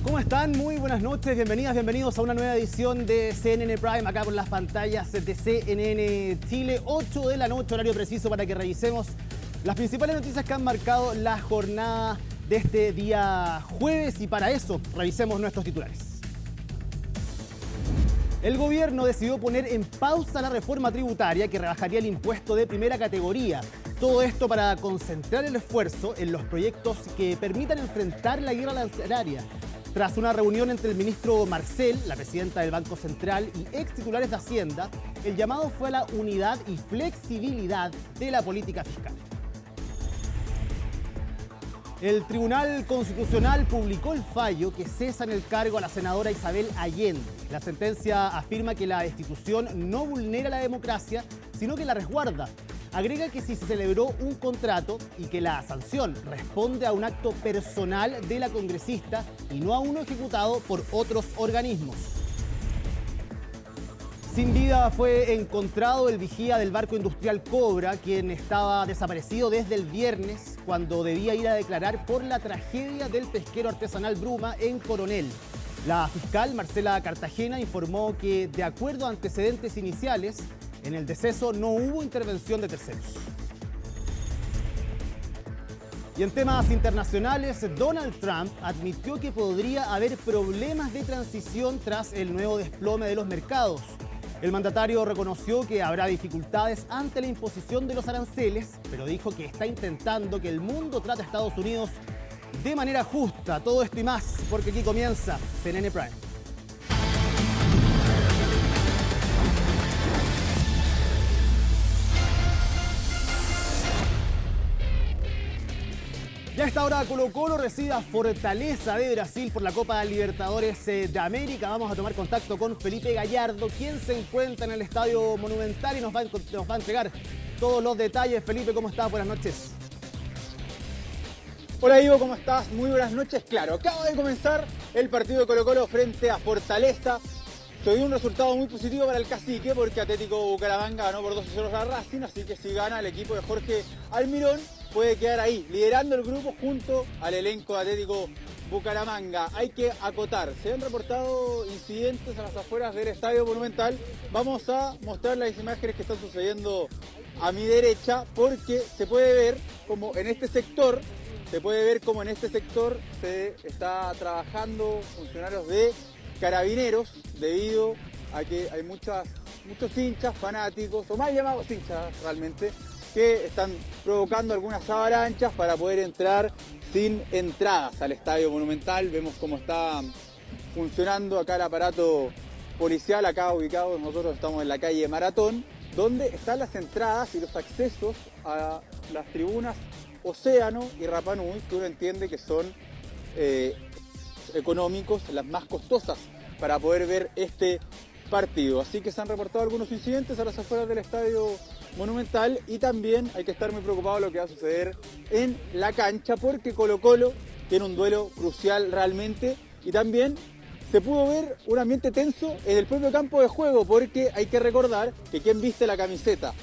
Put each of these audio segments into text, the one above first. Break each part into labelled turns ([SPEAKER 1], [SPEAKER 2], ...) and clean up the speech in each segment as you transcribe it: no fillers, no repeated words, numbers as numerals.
[SPEAKER 1] ¿Cómo están? Muy buenas noches, bienvenidos a una nueva edición de CNN Prime, acá por las pantallas de CNN Chile, 8 de la noche, horario preciso para que revisemos las principales noticias que han marcado la jornada de este día jueves, y para eso revisemos nuestros titulares. El gobierno decidió poner en pausa la reforma tributaria que rebajaría el impuesto de primera categoría. Todo esto para concentrar el esfuerzo en los proyectos que permitan enfrentar la guerra arancelaria. Tras una reunión entre el ministro Marcel, la presidenta del Banco Central y ex titulares de Hacienda, el llamado fue a la unidad y flexibilidad de la política fiscal. El Tribunal Constitucional publicó el fallo que cesa en el cargo a la senadora Isabel Allende. La sentencia afirma que la destitución no vulnera la democracia, sino que la resguarda. Agrega que si se celebró un contrato y que la sanción responde a un acto personal de la congresista y no a uno ejecutado por otros organismos. Sin vida fue encontrado el vigía del barco industrial Cobra, quien estaba desaparecido desde el viernes cuando debía ir a declarar por la tragedia del pesquero artesanal Bruma en Coronel. La fiscal Marcela Cartagena informó que, de acuerdo a antecedentes iniciales, en el deceso no hubo intervención de terceros. Y en temas internacionales, Donald Trump admitió que podría haber problemas de transición tras el nuevo desplome de los mercados. El mandatario reconoció que habrá dificultades ante la imposición de los aranceles, pero dijo que está intentando que el mundo trate a Estados Unidos de manera justa. Todo esto y más, porque aquí comienza CNN Prime. Ya a esta hora Colo-Colo recibe a Fortaleza de Brasil por la Copa Libertadores de América. Vamos a tomar contacto con Felipe Gallardo, quien se encuentra en el Estadio Monumental y nos va a entregar todos los detalles. Felipe, ¿cómo estás? Buenas noches.
[SPEAKER 2] Hola Ivo, ¿cómo estás? Muy buenas noches. Claro, acaba de comenzar el partido de Colo-Colo frente a Fortaleza. Se dio un resultado muy positivo para el Cacique porque Atlético Bucaramanga ganó por 2-0 a Racing, así que si gana el equipo de Jorge Almirón puede quedar ahí, liderando el grupo junto al elenco de Atlético Bucaramanga. Hay que acotar, se han reportado incidentes a las afueras del Estadio Monumental. Vamos a mostrar las imágenes que están sucediendo a mi derecha, porque se puede ver como en este sector, se está trabajando funcionarios de Carabineros, debido a que hay muchos hinchas fanáticos, o mal llamados hinchas realmente, que están provocando algunas avalanchas para poder entrar sin entradas al Estadio Monumental. Vemos cómo está funcionando acá el aparato policial, acá ubicado, nosotros estamos en la calle Maratón, donde están las entradas y los accesos a las tribunas Océano y Rapa Nui, que uno entiende que son económicos, las más costosas para poder ver este partido. Así que se han reportado algunos incidentes a las afueras del Estadio Monumental, y también hay que estar muy preocupado de lo que va a suceder en la cancha, porque Colo-Colo tiene un duelo crucial realmente, y también se pudo ver un ambiente tenso en el propio campo de juego, porque hay que recordar que quien viste la camiseta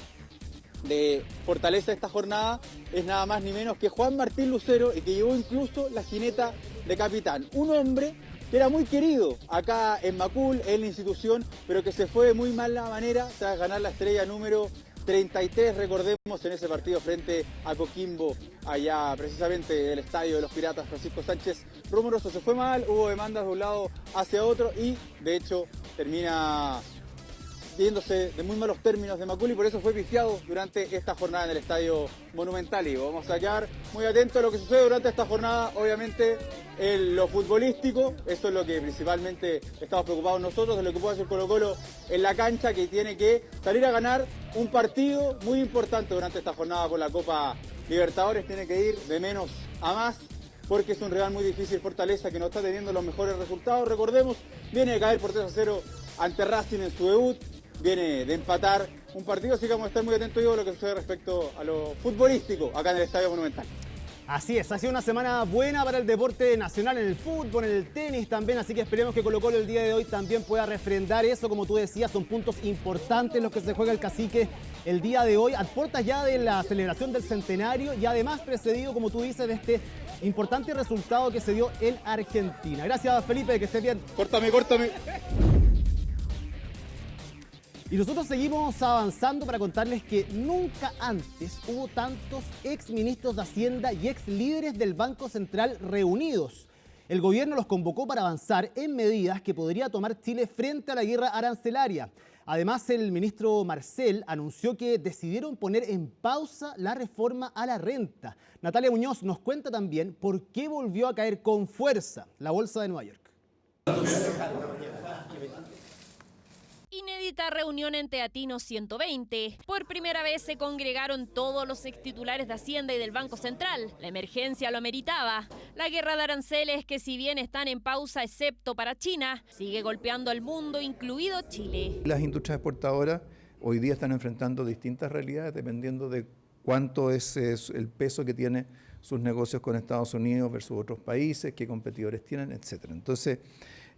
[SPEAKER 2] de Fortaleza esta jornada es nada más ni menos que Juan Martín Lucero, y que llevó incluso la jineta de capitán. Un hombre que era muy querido acá en Macul, en la institución, pero que se fue de muy mala manera tras ganar la estrella número 33, recordemos, en ese partido frente a Coquimbo, allá precisamente del estadio de los Piratas. Francisco Sánchez Rumoroso se fue mal, hubo demandas de un lado hacia otro y de hecho termina yéndose de muy malos términos de Macul, y por eso fue pifiado durante esta jornada en el Estadio Monumental. Y vamos a quedar muy atentos a lo que sucede durante esta jornada, obviamente en lo futbolístico. Eso es lo que principalmente estamos preocupados nosotros, de lo que puede hacer Colo-Colo en la cancha, que tiene que salir a ganar un partido muy importante durante esta jornada por la Copa Libertadores. Tiene que ir de menos a más, porque es un rival muy difícil Fortaleza, que no está teniendo los mejores resultados. Recordemos, viene de caer por 3-0 ante Racing en su debut, viene de empatar un partido, así que vamos a estar muy atentos a lo que sucede respecto a lo futbolístico acá en el Estadio Monumental.
[SPEAKER 1] Así es, ha sido una semana buena para el deporte nacional, en el fútbol, en el tenis también, así que esperemos que Colo-Colo el día de hoy también pueda refrendar eso. Como tú decías, son puntos importantes los que se juega el Cacique el día de hoy, a puertas ya de la celebración del centenario y además precedido, como tú dices, de este importante resultado que se dio en Argentina. Gracias, Felipe, que estés bien.
[SPEAKER 2] Córtame.
[SPEAKER 1] Y nosotros seguimos avanzando para contarles que nunca antes hubo tantos exministros de Hacienda y exlíderes del Banco Central reunidos. El gobierno los convocó para avanzar en medidas que podría tomar Chile frente a la guerra arancelaria. Además, el ministro Marcel anunció que decidieron poner en pausa la reforma a la renta. Natalia Muñoz nos cuenta también por qué volvió a caer con fuerza la bolsa de Nueva York.
[SPEAKER 3] Inédita reunión en Teatino 120. Por primera vez se congregaron todos los extitulares de Hacienda y del Banco Central. La emergencia lo meritaba. La guerra de aranceles, que si bien están en pausa excepto para China, sigue golpeando al mundo, incluido Chile.
[SPEAKER 4] Las industrias exportadoras hoy día están enfrentando distintas realidades dependiendo de cuánto es el peso que tiene sus negocios con Estados Unidos versus otros países, qué competidores tienen, etc. Entonces,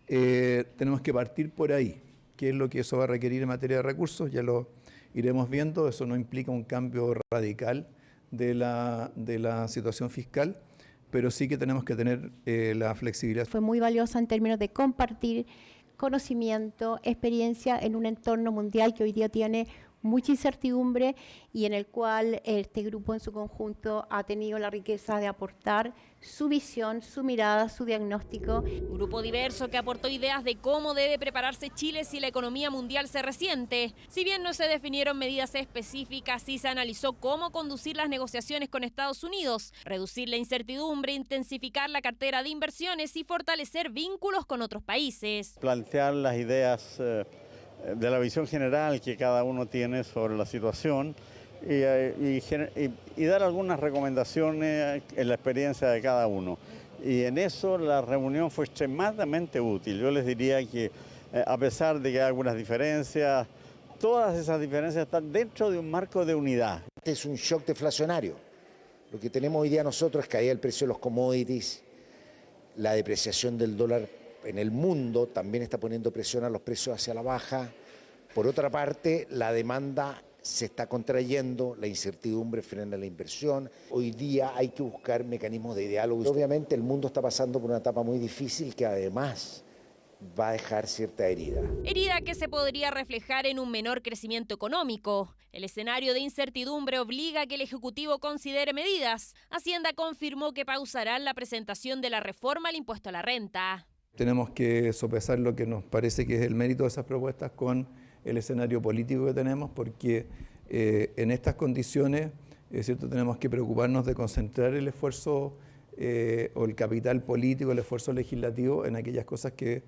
[SPEAKER 4] tenemos que partir por ahí. ¿Qué es lo que eso va a requerir en materia de recursos? Ya lo iremos viendo. Eso no implica un cambio radical de la situación fiscal, pero sí que tenemos que tener la flexibilidad.
[SPEAKER 5] Fue muy valiosa en términos de compartir conocimiento, experiencia en un entorno mundial que hoy día tiene mucha incertidumbre y en el cual este grupo en su conjunto ha tenido la riqueza de aportar su visión, su mirada, su diagnóstico.
[SPEAKER 3] Un grupo diverso que aportó ideas de cómo debe prepararse Chile si la economía mundial se resiente. Si bien no se definieron medidas específicas, sí se analizó cómo conducir las negociaciones con Estados Unidos, reducir la incertidumbre, intensificar la cartera de inversiones y fortalecer vínculos con otros países.
[SPEAKER 6] Plantear las ideas de la visión general que cada uno tiene sobre la situación y dar algunas recomendaciones en la experiencia de cada uno. Y en eso la reunión fue extremadamente útil. Yo les diría que a pesar de que hay algunas diferencias, todas esas diferencias están dentro de un marco de unidad.
[SPEAKER 7] Este es un shock deflacionario. Lo que tenemos hoy día nosotros es caída del precio de los commodities, la depreciación del dólar en el mundo también está poniendo presión a los precios hacia la baja. Por otra parte, la demanda se está contrayendo, la incertidumbre frena la inversión. Hoy día hay que buscar mecanismos de diálogo. Obviamente el mundo está pasando por una etapa muy difícil que además va a dejar cierta herida.
[SPEAKER 3] Herida que se podría reflejar en un menor crecimiento económico. El escenario de incertidumbre obliga a que el Ejecutivo considere medidas. Hacienda confirmó que pausarán la presentación de la reforma al impuesto a la renta.
[SPEAKER 4] Tenemos que sopesar lo que nos parece que es el mérito de esas propuestas con el escenario político que tenemos, porque en estas condiciones ¿cierto? Tenemos que preocuparnos de concentrar el esfuerzo o el capital político, el esfuerzo legislativo en aquellas cosas que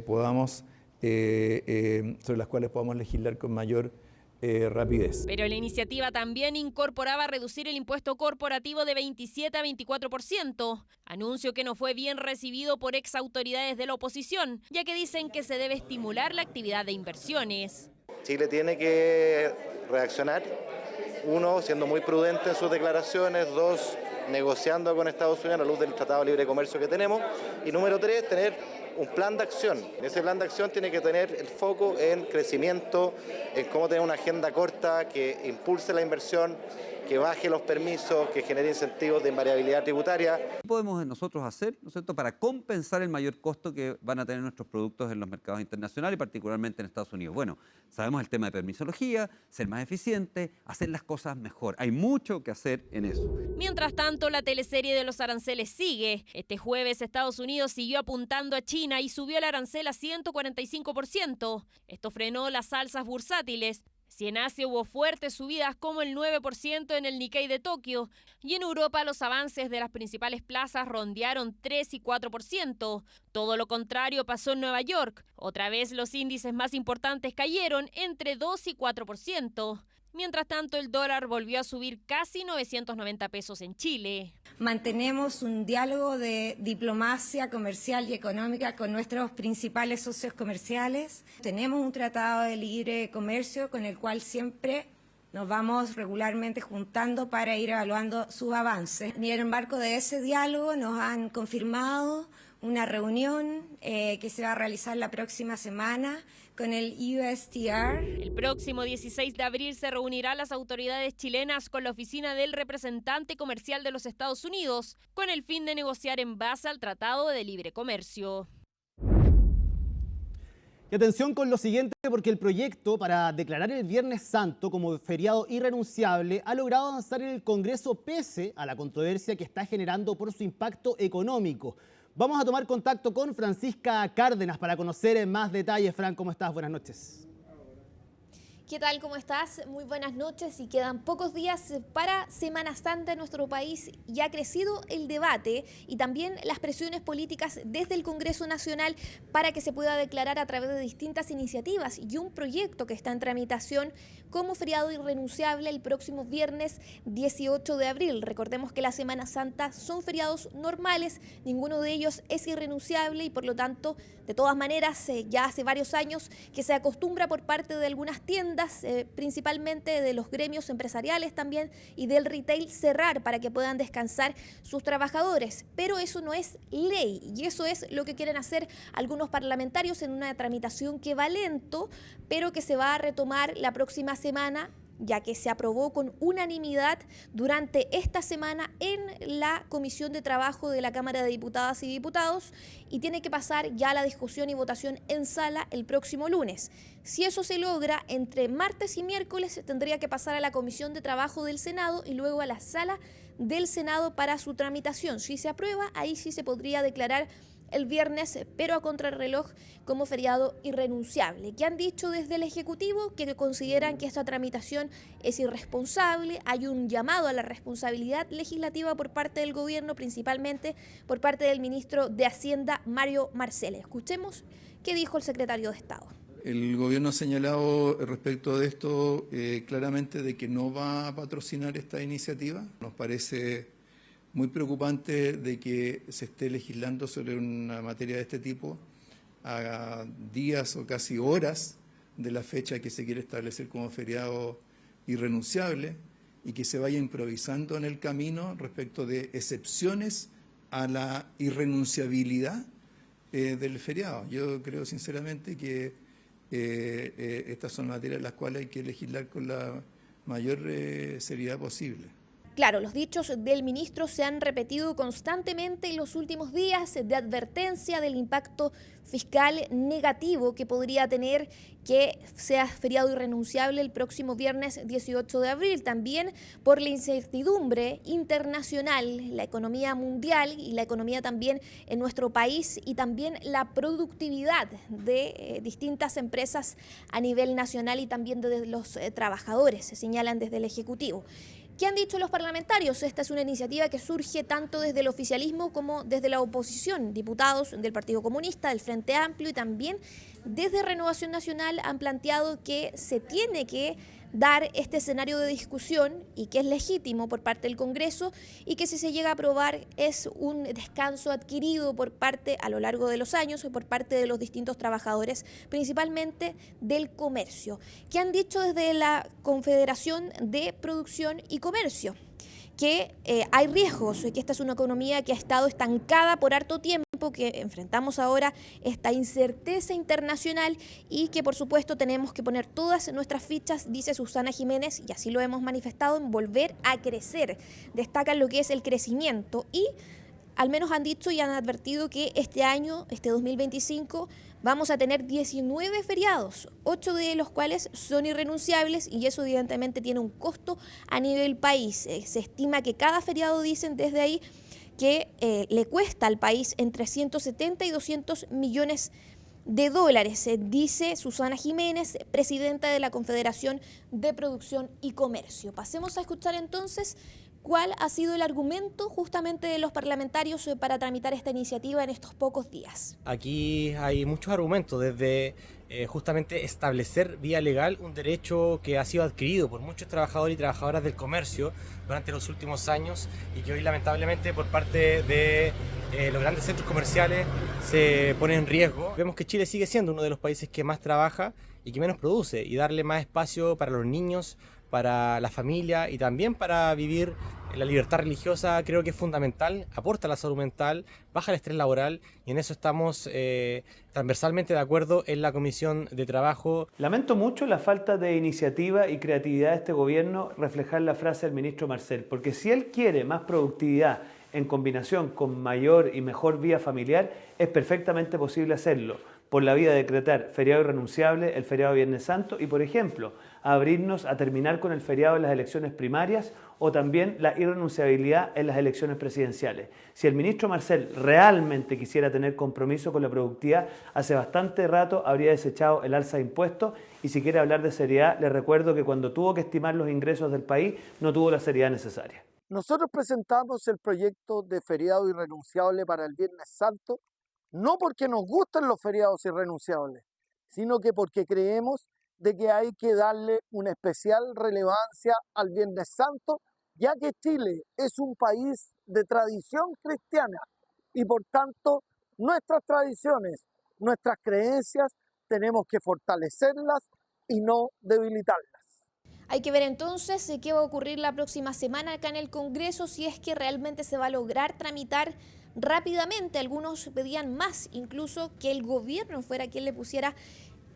[SPEAKER 4] podamos, sobre las cuales podamos legislar con mayor rapidez.
[SPEAKER 3] Pero la iniciativa también incorporaba reducir el impuesto corporativo de 27 a 24%, anuncio que no fue bien recibido por exautoridades de la oposición, ya que dicen que se debe estimular la actividad de inversiones.
[SPEAKER 8] Chile tiene que reaccionar, uno, siendo muy prudente en sus declaraciones, dos, negociando con Estados Unidos a la luz del Tratado de Libre Comercio que tenemos, y número tres, tener un plan de acción. Ese plan de acción tiene que tener el foco en crecimiento, en cómo tener una agenda corta que impulse la inversión, que baje los permisos, que genere incentivos de invariabilidad tributaria.
[SPEAKER 9] ¿Qué podemos nosotros hacer, ¿no es cierto?, para compensar el mayor costo que van a tener nuestros productos en los mercados internacionales y particularmente en Estados Unidos? Bueno, sabemos el tema de permisología, ser más eficiente, hacer las cosas mejor. Hay mucho que hacer en eso.
[SPEAKER 3] Mientras tanto, la teleserie de los aranceles sigue. Este jueves Estados Unidos siguió apuntando a China y subió el arancel a 145%. Esto frenó las alzas bursátiles. Si en Asia hubo fuertes subidas como el 9% en el Nikkei de Tokio, y en Europa los avances de las principales plazas rondearon 3 y 4%. Todo lo contrario pasó en Nueva York. Otra vez los índices más importantes cayeron entre 2 y 4%. Mientras tanto, el dólar volvió a subir casi 990 pesos en Chile.
[SPEAKER 10] Mantenemos un diálogo de diplomacia comercial y económica con nuestros principales socios comerciales. Tenemos un tratado de libre comercio con el cual siempre nos vamos regularmente juntando para ir evaluando sus avances. Y en el marco de ese diálogo nos han confirmado una reunión que se va a realizar la próxima semana con el USTR.
[SPEAKER 3] El próximo 16 de abril se reunirán las autoridades chilenas con la oficina del representante comercial de los Estados Unidos con el fin de negociar en base al Tratado de Libre Comercio.
[SPEAKER 1] Y atención con lo siguiente, porque el proyecto para declarar el Viernes Santo como feriado irrenunciable ha logrado avanzar en el Congreso pese a la controversia que está generando por su impacto económico. Vamos a tomar contacto con Francisca Cárdenas para conocer más detalles. Fran, ¿cómo estás? Buenas noches.
[SPEAKER 11] ¿Qué tal? ¿Cómo estás? Muy buenas noches y quedan pocos días para Semana Santa en nuestro país y ha crecido el debate y también las presiones políticas desde el Congreso Nacional para que se pueda declarar a través de distintas iniciativas y un proyecto que está en tramitación como feriado irrenunciable el próximo viernes 18 de abril. Recordemos que la Semana Santa son feriados normales, ninguno de ellos es irrenunciable y por lo tanto, de todas maneras, ya hace varios años que se acostumbra por parte de algunas tiendas, principalmente de los gremios empresariales también y del retail, cerrar para que puedan descansar sus trabajadores. Pero eso no es ley y eso es lo que quieren hacer algunos parlamentarios en una tramitación que va lento, pero que se va a retomar la próxima semana, ya que se aprobó con unanimidad durante esta semana en la Comisión de Trabajo de la Cámara de Diputadas y Diputados y tiene que pasar ya la discusión y votación en sala el próximo lunes. Si eso se logra, entre martes y miércoles tendría que pasar a la Comisión de Trabajo del Senado y luego a la sala del Senado para su tramitación. Si se aprueba, ahí sí se podría declarar el viernes, pero a contrarreloj, como feriado irrenunciable. ¿Qué han dicho desde el Ejecutivo? Que consideran que esta tramitación es irresponsable. Hay un llamado a la responsabilidad legislativa por parte del gobierno, principalmente por parte del ministro de Hacienda, Mario Marcel. Escuchemos qué dijo el secretario de Estado.
[SPEAKER 4] El gobierno ha señalado respecto de esto claramente de que no va a patrocinar esta iniciativa. Nos parece muy preocupante de que se esté legislando sobre una materia de este tipo a días o casi horas de la fecha que se quiere establecer como feriado irrenunciable y que se vaya improvisando en el camino respecto de excepciones a la irrenunciabilidad del feriado. Yo creo sinceramente que estas son materias en las cuales hay que legislar con la mayor seriedad posible.
[SPEAKER 11] Claro, los dichos del ministro se han repetido constantemente en los últimos días de advertencia del impacto fiscal negativo que podría tener que sea feriado irrenunciable el próximo viernes 18 de abril. También por la incertidumbre internacional, la economía mundial y la economía también en nuestro país y también la productividad de distintas empresas a nivel nacional y también de los trabajadores, se señalan desde el Ejecutivo. ¿Qué han dicho los parlamentarios? Esta es una iniciativa que surge tanto desde el oficialismo como desde la oposición. Diputados del Partido Comunista, del Frente Amplio y también desde Renovación Nacional han planteado que se tiene que dar este escenario de discusión y que es legítimo por parte del Congreso y que si se llega a aprobar es un descanso adquirido por parte a lo largo de los años por parte de los distintos trabajadores, principalmente del comercio. ¿Qué han dicho desde la Confederación de Producción y Comercio? Que hay riesgos, que esta es una economía que ha estado estancada por harto tiempo, que enfrentamos ahora esta incerteza internacional y que por supuesto tenemos que poner todas nuestras fichas, dice Susana Jiménez, y así lo hemos manifestado, en volver a crecer. Destacan lo que es el crecimiento y al menos han dicho y han advertido que este año, este 2025, vamos a tener 19 feriados, 8 de los cuales son irrenunciables y eso evidentemente tiene un costo a nivel país. Se estima que cada feriado, dicen desde ahí, que le cuesta al país entre 170 y 200 millones de dólares, dice Susana Jiménez, presidenta de la Confederación de Producción y Comercio. Pasemos a escuchar entonces cuál ha sido el argumento justamente de los parlamentarios para tramitar esta iniciativa en estos pocos días.
[SPEAKER 12] Aquí hay muchos argumentos, desde justamente establecer vía legal un derecho que ha sido adquirido por muchos trabajadores y trabajadoras del comercio durante los últimos años y que hoy lamentablemente por parte de los grandes centros comerciales se pone en riesgo. Vemos que Chile sigue siendo uno de los países que más trabaja y que menos produce, y darle más espacio para los niños, para la familia y también para vivir la libertad religiosa. Creo que es fundamental, aporta a la salud mental, baja el estrés laboral y en eso estamos transversalmente de acuerdo en la Comisión de Trabajo.
[SPEAKER 13] Lamento mucho la falta de iniciativa y creatividad de este gobierno reflejar la frase del ministro Marcel, porque si él quiere más productividad en combinación con mayor y mejor vida familiar, es perfectamente posible hacerlo por la vía de decretar feriado irrenunciable, el feriado de Viernes Santo y, por ejemplo, abrirnos a terminar con el feriado en las elecciones primarias o también la irrenunciabilidad en las elecciones presidenciales. Si el ministro Marcel realmente quisiera tener compromiso con la productividad, hace bastante rato habría desechado el alza de impuestos y si quiere hablar de seriedad, le recuerdo que cuando tuvo que estimar los ingresos del país no tuvo la seriedad necesaria.
[SPEAKER 14] Nosotros presentamos el proyecto de feriado irrenunciable para el Viernes Santo, no porque nos gusten los feriados irrenunciables, sino que porque creemos de que hay que darle una especial relevancia al Viernes Santo, ya que Chile es un país de tradición cristiana y por tanto nuestras tradiciones, nuestras creencias, tenemos que fortalecerlas y no debilitarlas.
[SPEAKER 11] Hay que ver entonces qué va a ocurrir la próxima semana acá en el Congreso, si es que realmente se va a lograr tramitar rápidamente. Algunos pedían más, incluso que el gobierno fuera quien le pusiera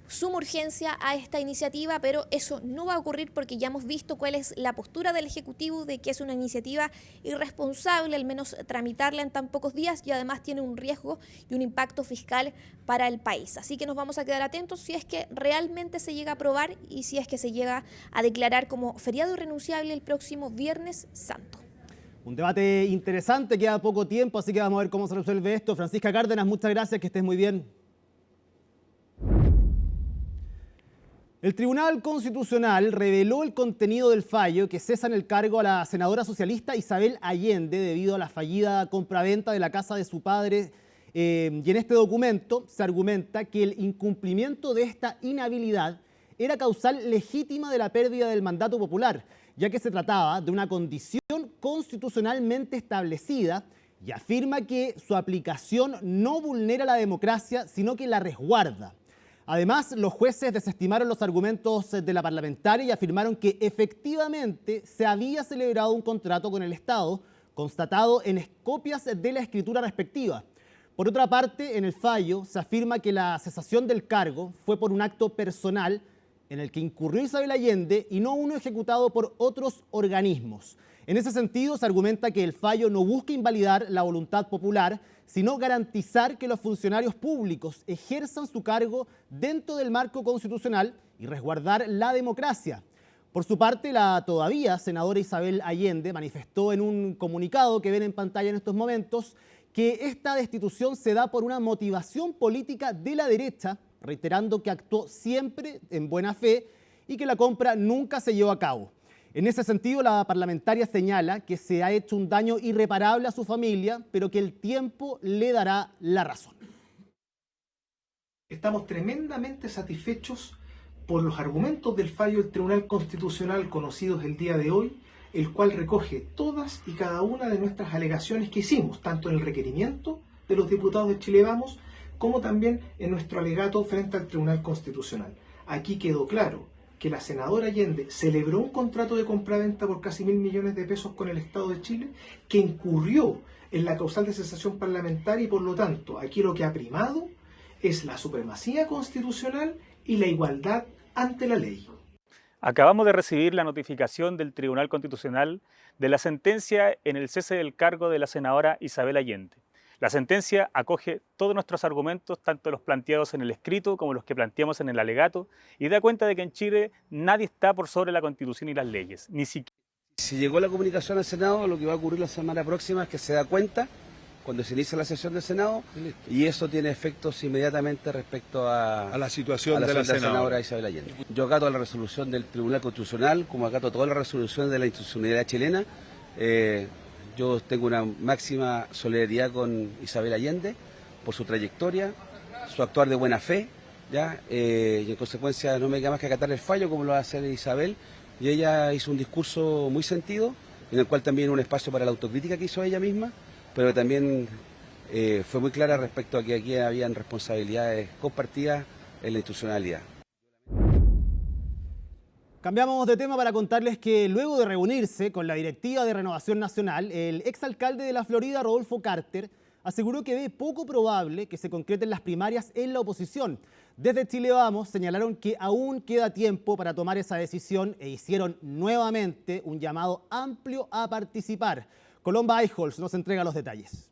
[SPEAKER 11] suma urgencia a esta iniciativa, pero eso no va a ocurrir porque ya hemos visto cuál es la postura del Ejecutivo, de que es una iniciativa irresponsable, al menos tramitarla en tan pocos días, y además tiene un riesgo y un impacto fiscal para el país. Así que nos vamos a quedar atentos si es que realmente se llega a aprobar y si es que se llega a declarar como feriado irrenunciable el próximo Viernes Santo.
[SPEAKER 1] Un debate interesante, queda poco tiempo, así que vamos a ver cómo se resuelve esto. Francisca Cárdenas, muchas gracias, que estés muy bien. El Tribunal Constitucional reveló el contenido del fallo que cesa en el cargo a la senadora socialista Isabel Allende debido a la fallida compraventa de la casa de su padre. Y en este documento se argumenta que el incumplimiento de esta inhabilidad era causal legítima de la pérdida del mandato popular, ya que se trataba de una condición constitucionalmente establecida y afirma que su aplicación no vulnera la democracia, sino que la resguarda. Además, los jueces desestimaron los argumentos de la parlamentaria y afirmaron que efectivamente se había celebrado un contrato con el Estado, constatado en copias de la escritura respectiva. Por otra parte, en el fallo se afirma que la cesación del cargo fue por un acto personal en el que incurrió Isabel Allende y no uno ejecutado por otros organismos. En ese sentido, se argumenta que el fallo no busca invalidar la voluntad popular, sino garantizar que los funcionarios públicos ejerzan su cargo dentro del marco constitucional y resguardar la democracia. Por su parte, la todavía senadora Isabel Allende manifestó en un comunicado que ven en pantalla en estos momentos que esta destitución se da por una motivación política de la derecha, reiterando que actuó siempre en buena fe y que la compra nunca se llevó a cabo. En ese sentido, la parlamentaria señala que se ha hecho un daño irreparable a su familia, pero que el tiempo le dará la razón.
[SPEAKER 15] Estamos tremendamente satisfechos por los argumentos del fallo del Tribunal Constitucional conocidos el día de hoy, el cual recoge todas y cada una de nuestras alegaciones que hicimos, tanto en el requerimiento de los diputados de Chile Vamos, como también en nuestro alegato frente al Tribunal Constitucional. Aquí quedó claro que la senadora Allende celebró un contrato de compraventa por casi 1.000 millones de pesos con el Estado de Chile, que incurrió en la causal de cesación parlamentaria y por lo tanto aquí lo que ha primado es la supremacía constitucional y la igualdad ante la ley.
[SPEAKER 16] Acabamos de recibir la notificación del Tribunal Constitucional de la sentencia en el cese del cargo de la senadora Isabel Allende. La sentencia acoge todos nuestros argumentos, tanto los planteados en el escrito como los que planteamos en el alegato, y da cuenta de que en Chile nadie está por sobre la Constitución y las leyes, ni siquiera.
[SPEAKER 17] Si llegó la comunicación al Senado, lo que va a ocurrir la semana próxima es que se da cuenta cuando se inicia la sesión del Senado y eso tiene efectos inmediatamente respecto a la situación de la senadora Isabel Allende. Yo acato la resolución del Tribunal Constitucional, como acato todas las resoluciones de la institucionalidad chilena. Yo tengo una máxima solidaridad con Isabel Allende por su trayectoria, su actuar de buena fe, ¿ya? Y en consecuencia no me queda más que acatar el fallo como lo va a hacer Isabel, y ella hizo un discurso muy sentido, en el cual también un espacio para la autocrítica que hizo ella misma, pero también fue muy clara respecto a que aquí habían responsabilidades compartidas en la institucionalidad.
[SPEAKER 1] Cambiamos de tema para contarles que luego de reunirse con la directiva de Renovación Nacional, el exalcalde de la Florida, Rodolfo Carter, aseguró que ve poco probable que se concreten las primarias en la oposición. Desde Chile Vamos señalaron que aún queda tiempo para tomar esa decisión e hicieron nuevamente un llamado amplio a participar. Colomba Eichholz nos entrega los detalles.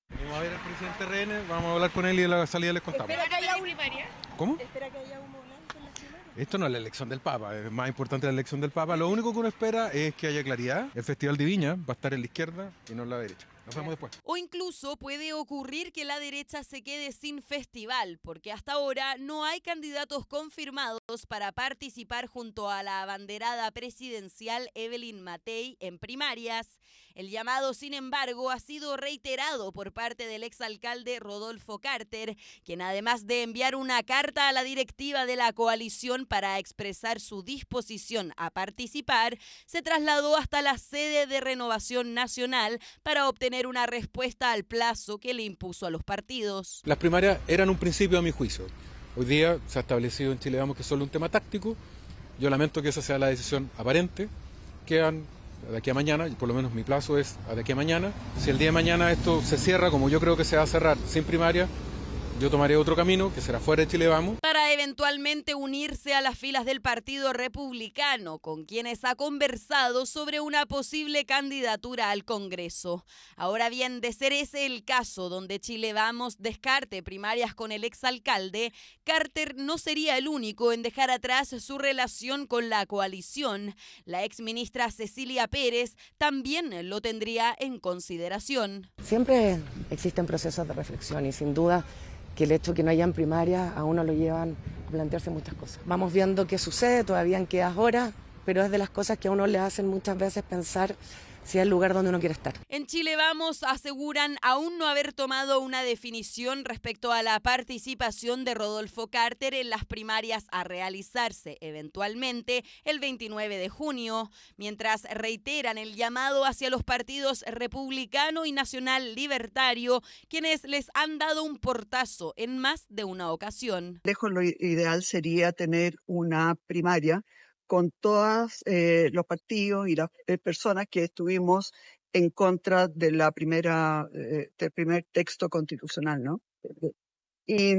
[SPEAKER 18] Vamos a ver al presidente RN, vamos a hablar con él y a la salida les contamos.
[SPEAKER 19] ¿Espera que haya primaria?
[SPEAKER 18] ¿Cómo?
[SPEAKER 19] ¿Espera que haya un volante en las primarias?
[SPEAKER 18] Esto no es la elección del Papa, es más importante la elección del Papa. Lo único que uno espera es que haya claridad. El Festival de Viña va a estar en la izquierda y no en la derecha. Nos vemos después.
[SPEAKER 20] O incluso puede ocurrir que la derecha se quede sin festival, porque hasta ahora no hay candidatos confirmados para participar junto a la abanderada presidencial Evelyn Matei en primarias. El llamado, sin embargo, ha sido reiterado por parte del exalcalde Rodolfo Carter, quien además de enviar una carta a la directiva de la coalición para expresar su disposición a participar, se trasladó hasta la sede de Renovación Nacional para obtener una respuesta al plazo que le impuso a los partidos.
[SPEAKER 18] Las primarias eran un principio a mi juicio. Hoy día se ha establecido en Chile Vamos que es solo un tema táctico. Yo lamento que esa sea la decisión aparente. Quedan de aquí a mañana, y por lo menos mi plazo es de aquí a mañana. Si el día de mañana esto se cierra, como yo creo que se va a cerrar sin primaria, yo tomaré otro camino, que será fuera de Chile Vamos.
[SPEAKER 20] Para eventualmente unirse a las filas del Partido Republicano, con quienes ha conversado sobre una posible candidatura al Congreso. Ahora bien, de ser ese el caso donde Chile Vamos descarte primarias con el exalcalde, Carter no sería el único en dejar atrás su relación con la coalición. La exministra Cecilia Pérez también lo tendría en consideración.
[SPEAKER 21] Siempre existen procesos de reflexión y sin duda que el hecho de que no hayan primarias a uno lo llevan a plantearse muchas cosas. Vamos viendo qué sucede, todavía quedan horas, pero es de las cosas que a uno le hacen muchas veces pensar si es el lugar donde uno quiere estar.
[SPEAKER 20] En Chile Vamos aseguran aún no haber tomado una definición respecto a la participación de Rodolfo Carter en las primarias a realizarse eventualmente el 29 de junio, mientras reiteran el llamado hacia los partidos Republicano y Nacional Libertario, quienes les han dado un portazo en más de una ocasión.
[SPEAKER 22] Lejos lo ideal sería tener una primaria con todos los partidos y las personas que estuvimos en contra de del primer texto constitucional, ¿no? Y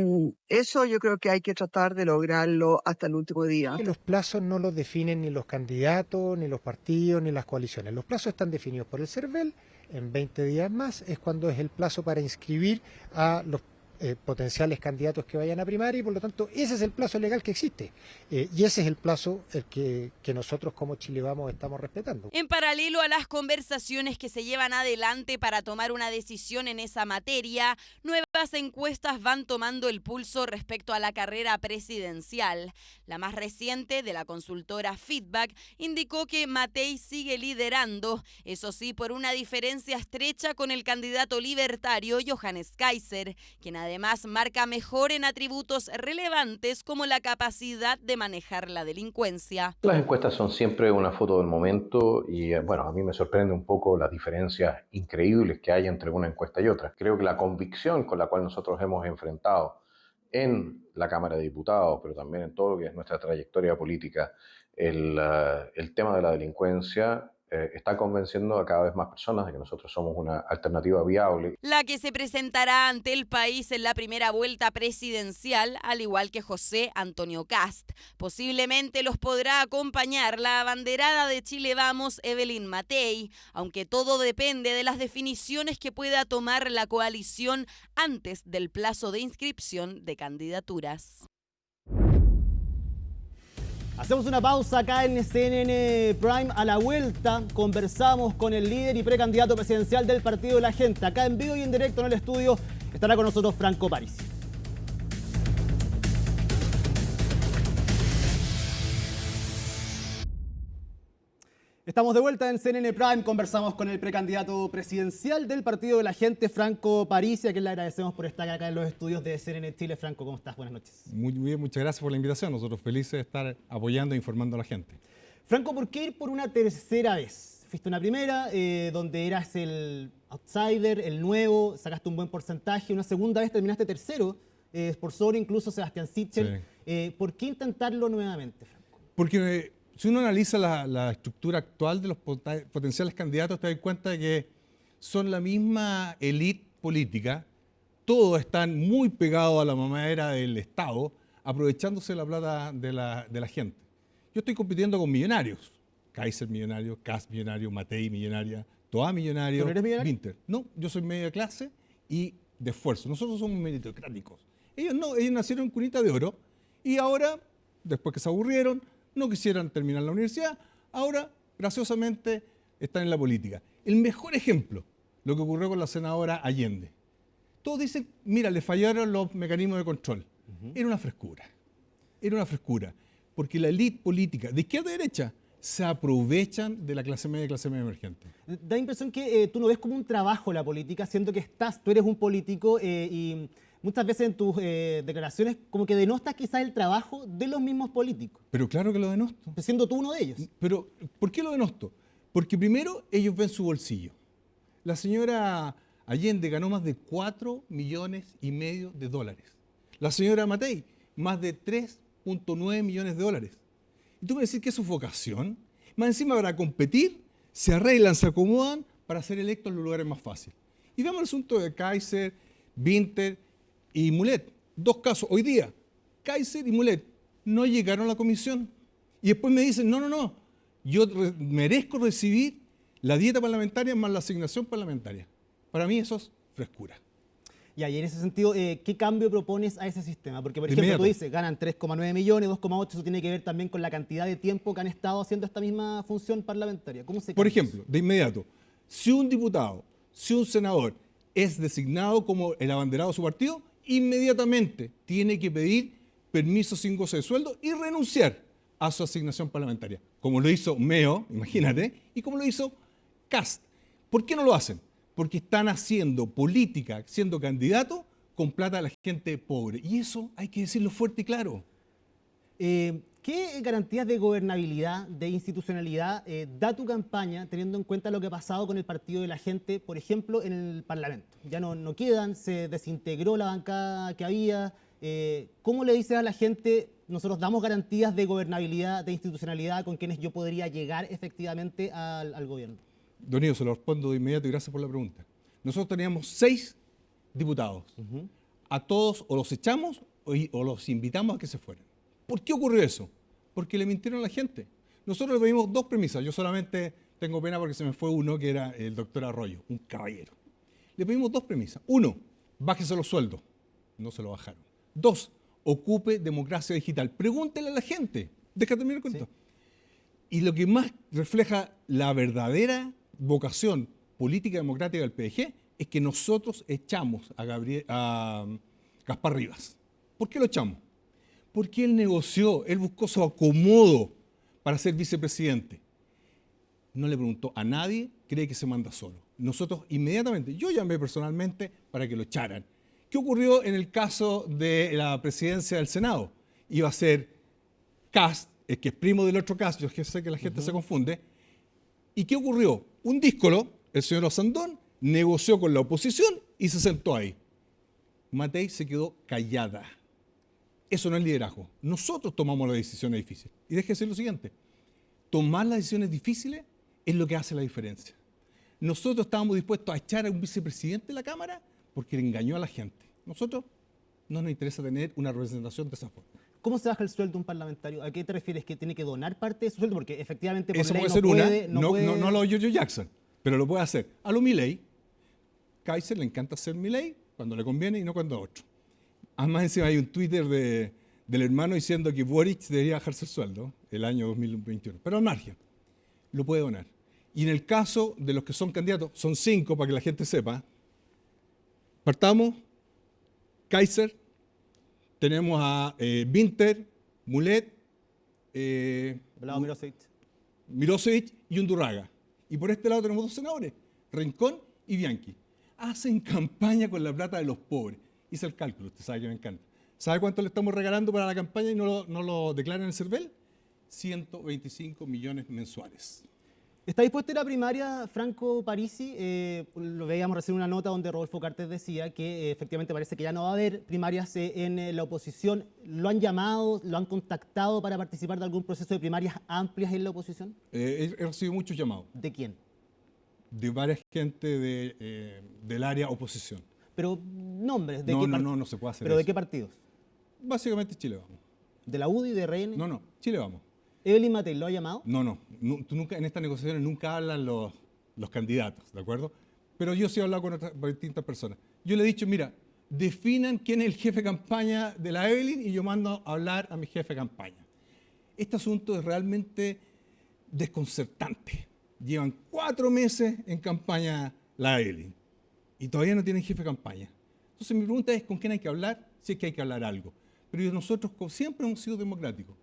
[SPEAKER 22] eso yo creo que hay que tratar de lograrlo hasta el último día.
[SPEAKER 23] Los plazos no los definen ni los candidatos, ni los partidos, ni las coaliciones. Los plazos están definidos por el CERVEL. En 20 días más es cuando es el plazo para inscribir a los potenciales candidatos que vayan a primaria y por lo tanto ese es el plazo legal que existe y ese es el plazo que nosotros como Chile Vamos estamos respetando.
[SPEAKER 20] En paralelo a las conversaciones que se llevan adelante para tomar una decisión en esa materia, nuevas encuestas van tomando el pulso respecto a la carrera presidencial. La más reciente, de la consultora Feedback, indicó que Matei sigue liderando, eso sí, por una diferencia estrecha con el candidato libertario Johannes Kaiser, quien además marca mejor en atributos relevantes como la capacidad de manejar la delincuencia.
[SPEAKER 24] Las encuestas son siempre una foto del momento y bueno, a mí me sorprende un poco las diferencias increíbles que hay entre una encuesta y otra. Creo que la convicción con la cual nosotros hemos enfrentado en la Cámara de Diputados, pero también en todo lo que es nuestra trayectoria política, el tema de la delincuencia está convenciendo a cada vez más personas de que nosotros somos una alternativa viable.
[SPEAKER 20] La que se presentará ante el país en la primera vuelta presidencial, al igual que José Antonio Kast. Posiblemente los podrá acompañar la abanderada de Chile Vamos, Evelyn Matei, aunque todo depende de las definiciones que pueda tomar la coalición antes del plazo de inscripción de candidaturas.
[SPEAKER 1] Hacemos una pausa acá en CNN Prime. A la vuelta conversamos con el líder y precandidato presidencial del Partido de la Gente. Acá en vivo y en directo en el estudio estará con nosotros Franco Parisi. Estamos de vuelta en CNN Prime, conversamos con el precandidato presidencial del Partido de la Gente, Franco Parisi, a quien le agradecemos por estar acá en los estudios de CNN Chile. Franco, ¿cómo estás? Buenas noches.
[SPEAKER 25] Muy bien, muchas gracias por la invitación. Nosotros felices de estar apoyando e informando a la gente.
[SPEAKER 1] Franco, ¿por qué ir por una tercera vez? Fuiste una primera, donde eras el outsider, el nuevo, sacaste un buen porcentaje. Una segunda vez terminaste tercero, por sobre incluso Sebastián Sichel. Sí. ¿Por qué intentarlo nuevamente, Franco?
[SPEAKER 25] Porque si uno analiza la estructura actual de los potenciales candidatos, te das cuenta de que son la misma élite política, todos están muy pegados a la mamadera del Estado, aprovechándose de la plata de la gente. Yo estoy compitiendo con millonarios, Kaiser millonario, Kast millonario, Matei millonaria, Toa millonario.
[SPEAKER 1] ¿Tú no eres millonario?
[SPEAKER 25] Winter. No, yo soy media clase y de esfuerzo. Nosotros somos meritocráticos. Ellos no, ellos nacieron en cunita de oro y ahora, después que se aburrieron, no quisieran terminar la universidad, ahora, graciosamente, están en la política. El mejor ejemplo, lo que ocurrió con la senadora Allende. Todos dicen, mira, le fallaron los mecanismos de control. Era una frescura, porque la élite política, de izquierda a derecha, se aprovechan de la clase media y clase media emergente.
[SPEAKER 1] Da la impresión que tú no ves como un trabajo la política, siendo que tú eres un político y muchas veces en tus declaraciones como que denostas quizás el trabajo de los mismos políticos.
[SPEAKER 25] Pero claro que lo denosto.
[SPEAKER 1] Siendo tú uno de ellos.
[SPEAKER 25] Pero, ¿por qué lo denosto? Porque primero ellos ven su bolsillo. La señora Allende ganó más de 4,5 millones de dólares. La señora Matei, más de 3,9 millones de dólares. Y tú me decís que es su vocación. Más encima, para competir, se arreglan, se acomodan para ser electos en los lugares más fáciles. Y veamos el asunto de Kaiser, Winter y Mulet. Dos casos. Hoy día, Kaiser y Mulet no llegaron a la comisión. Y después me dicen, no, yo merezco recibir la dieta parlamentaria más la asignación parlamentaria. Para mí eso es frescura.
[SPEAKER 1] Y en ese sentido, ¿qué cambio propones a ese sistema? Porque, por ejemplo, tú dices, ganan 3,9 millones, 2,8, eso tiene que ver también con la cantidad de tiempo que han estado haciendo esta misma función parlamentaria. ¿Cómo se cambia?
[SPEAKER 25] Por ejemplo, de inmediato, si un diputado, si un senador es designado como el abanderado de su partido, inmediatamente tiene que pedir permiso sin goce de sueldo y renunciar a su asignación parlamentaria, como lo hizo Meo, imagínate, y como lo hizo Kast. ¿Por qué no lo hacen? Porque están haciendo política, siendo candidato, con plata de la gente pobre. Y eso hay que decirlo fuerte y claro.
[SPEAKER 1] ¿Qué garantías de gobernabilidad, de institucionalidad da tu campaña, teniendo en cuenta lo que ha pasado con el Partido de la Gente, por ejemplo, en el Parlamento? Ya no quedan, se desintegró la bancada que había. ¿Cómo le dices a la gente, nosotros damos garantías de gobernabilidad, de institucionalidad con quienes yo podría llegar efectivamente al gobierno?
[SPEAKER 25] Don Ido, se lo respondo de inmediato y gracias por la pregunta. Nosotros teníamos 6 diputados. A todos o los echamos o los invitamos a que se fueran. ¿Por qué ocurrió eso? Porque le mintieron a la gente. Nosotros le pedimos 2 premisas. Yo solamente tengo pena porque se me fue uno, que era el doctor Arroyo, un caballero. Le pedimos 2 premisas. 1, bájese los sueldos. No se lo bajaron. 2, ocupe democracia digital. Pregúntele a la gente. Deja terminar el cuento. Sí. Y lo que más refleja la verdadera vocación política democrática del PDG es que nosotros echamos a Gaspar Rivas. ¿Por qué lo echamos? Porque él negoció, él buscó su acomodo para ser vicepresidente. No le preguntó a nadie, cree que se manda solo. Nosotros inmediatamente, yo llamé personalmente para que lo echaran. ¿Qué ocurrió en el caso de la presidencia del Senado? Iba a ser Kast, el que es primo del otro Kast, yo sé que la gente se confunde. ¿Y qué ocurrió? Un díscolo, el señor Osandón, negoció con la oposición y se sentó ahí. Matei se quedó callada. Eso no es liderazgo. Nosotros tomamos las decisiones difíciles. Y déjeme decir lo siguiente. Tomar las decisiones difíciles es lo que hace la diferencia. Nosotros estábamos dispuestos a echar a un vicepresidente de la Cámara porque le engañó a la gente. Nosotros no nos interesa tener una representación de esa forma.
[SPEAKER 1] ¿Cómo se baja el sueldo de un parlamentario? ¿A qué te refieres? ¿Que tiene que donar parte de su sueldo? Porque efectivamente por
[SPEAKER 25] eso
[SPEAKER 1] ley
[SPEAKER 25] puede ser
[SPEAKER 1] no puede...
[SPEAKER 25] No lo Giorgio Jackson, pero lo puede hacer. A lo Milei, Kaiser le encanta hacer Milei cuando le conviene y no cuando a otro. Además, encima hay un Twitter del hermano diciendo que Boric debería bajarse el sueldo el año 2021. Pero al margen, lo puede donar. Y en el caso de los que son candidatos, son 5 para que la gente sepa. Partamos, Kaiser, tenemos a Winter, Mulet, Mirosevic y Undurraga. Y por este lado tenemos 2 senadores, Rincón y Bianchi. Hacen campaña con la plata de los pobres. Hice el cálculo, usted sabe que me encanta. ¿Sabe cuánto le estamos regalando para la campaña y no lo declaran en el CERVEL? 125 millones mensuales.
[SPEAKER 1] ¿Está dispuesto a ir a primaria Franco Parisi? Lo veíamos recién en una nota donde Rodolfo Cartes decía que efectivamente parece que ya no va a haber primarias en la oposición. ¿Lo han llamado, lo han contactado para participar de algún proceso de primarias amplias en la oposición?
[SPEAKER 25] He recibido muchos llamados.
[SPEAKER 1] ¿De quién?
[SPEAKER 25] De varias gente del área oposición.
[SPEAKER 1] Pero nombres, ¿de
[SPEAKER 25] no,
[SPEAKER 1] qué
[SPEAKER 25] no se puede hacer
[SPEAKER 1] ¿Pero
[SPEAKER 25] eso.
[SPEAKER 1] de qué partidos?
[SPEAKER 25] Básicamente Chile Vamos.
[SPEAKER 1] ¿De la UDI, de RN?
[SPEAKER 25] No, Chile Vamos.
[SPEAKER 1] ¿Evelyn Matei lo ha llamado?
[SPEAKER 25] No. Tú nunca, en estas negociaciones nunca hablan los candidatos, ¿de acuerdo? Pero yo sí he hablado con distintas personas. Yo le he dicho, mira, definan quién es el jefe de campaña de la Evelyn y yo mando a hablar a mi jefe de campaña. Este asunto es realmente desconcertante. Llevan 4 meses en campaña la Evelyn y todavía no tienen jefe de campaña. Entonces mi pregunta es, ¿con quién hay que hablar? Si es que hay que hablar algo. Pero nosotros siempre hemos sido democráticos.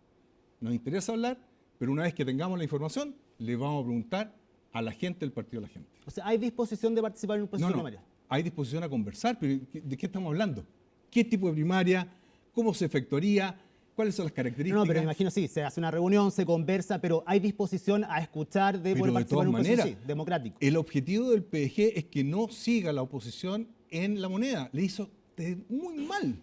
[SPEAKER 25] Nos interesa hablar, pero una vez que tengamos la información, le vamos a preguntar a la gente del Partido de la Gente.
[SPEAKER 1] O sea, ¿hay disposición de participar en un proceso
[SPEAKER 25] No,
[SPEAKER 1] primario?
[SPEAKER 25] Hay disposición a conversar, pero ¿de qué estamos hablando? ¿Qué tipo de primaria? ¿Cómo se efectuaría? ¿Cuáles son las características?
[SPEAKER 1] No, pero me imagino sí, se hace una reunión, se conversa, pero ¿hay disposición a escuchar de poder participar en un proceso democrático?
[SPEAKER 25] El objetivo del PDG es que no siga la oposición en la moneda. Le hizo muy mal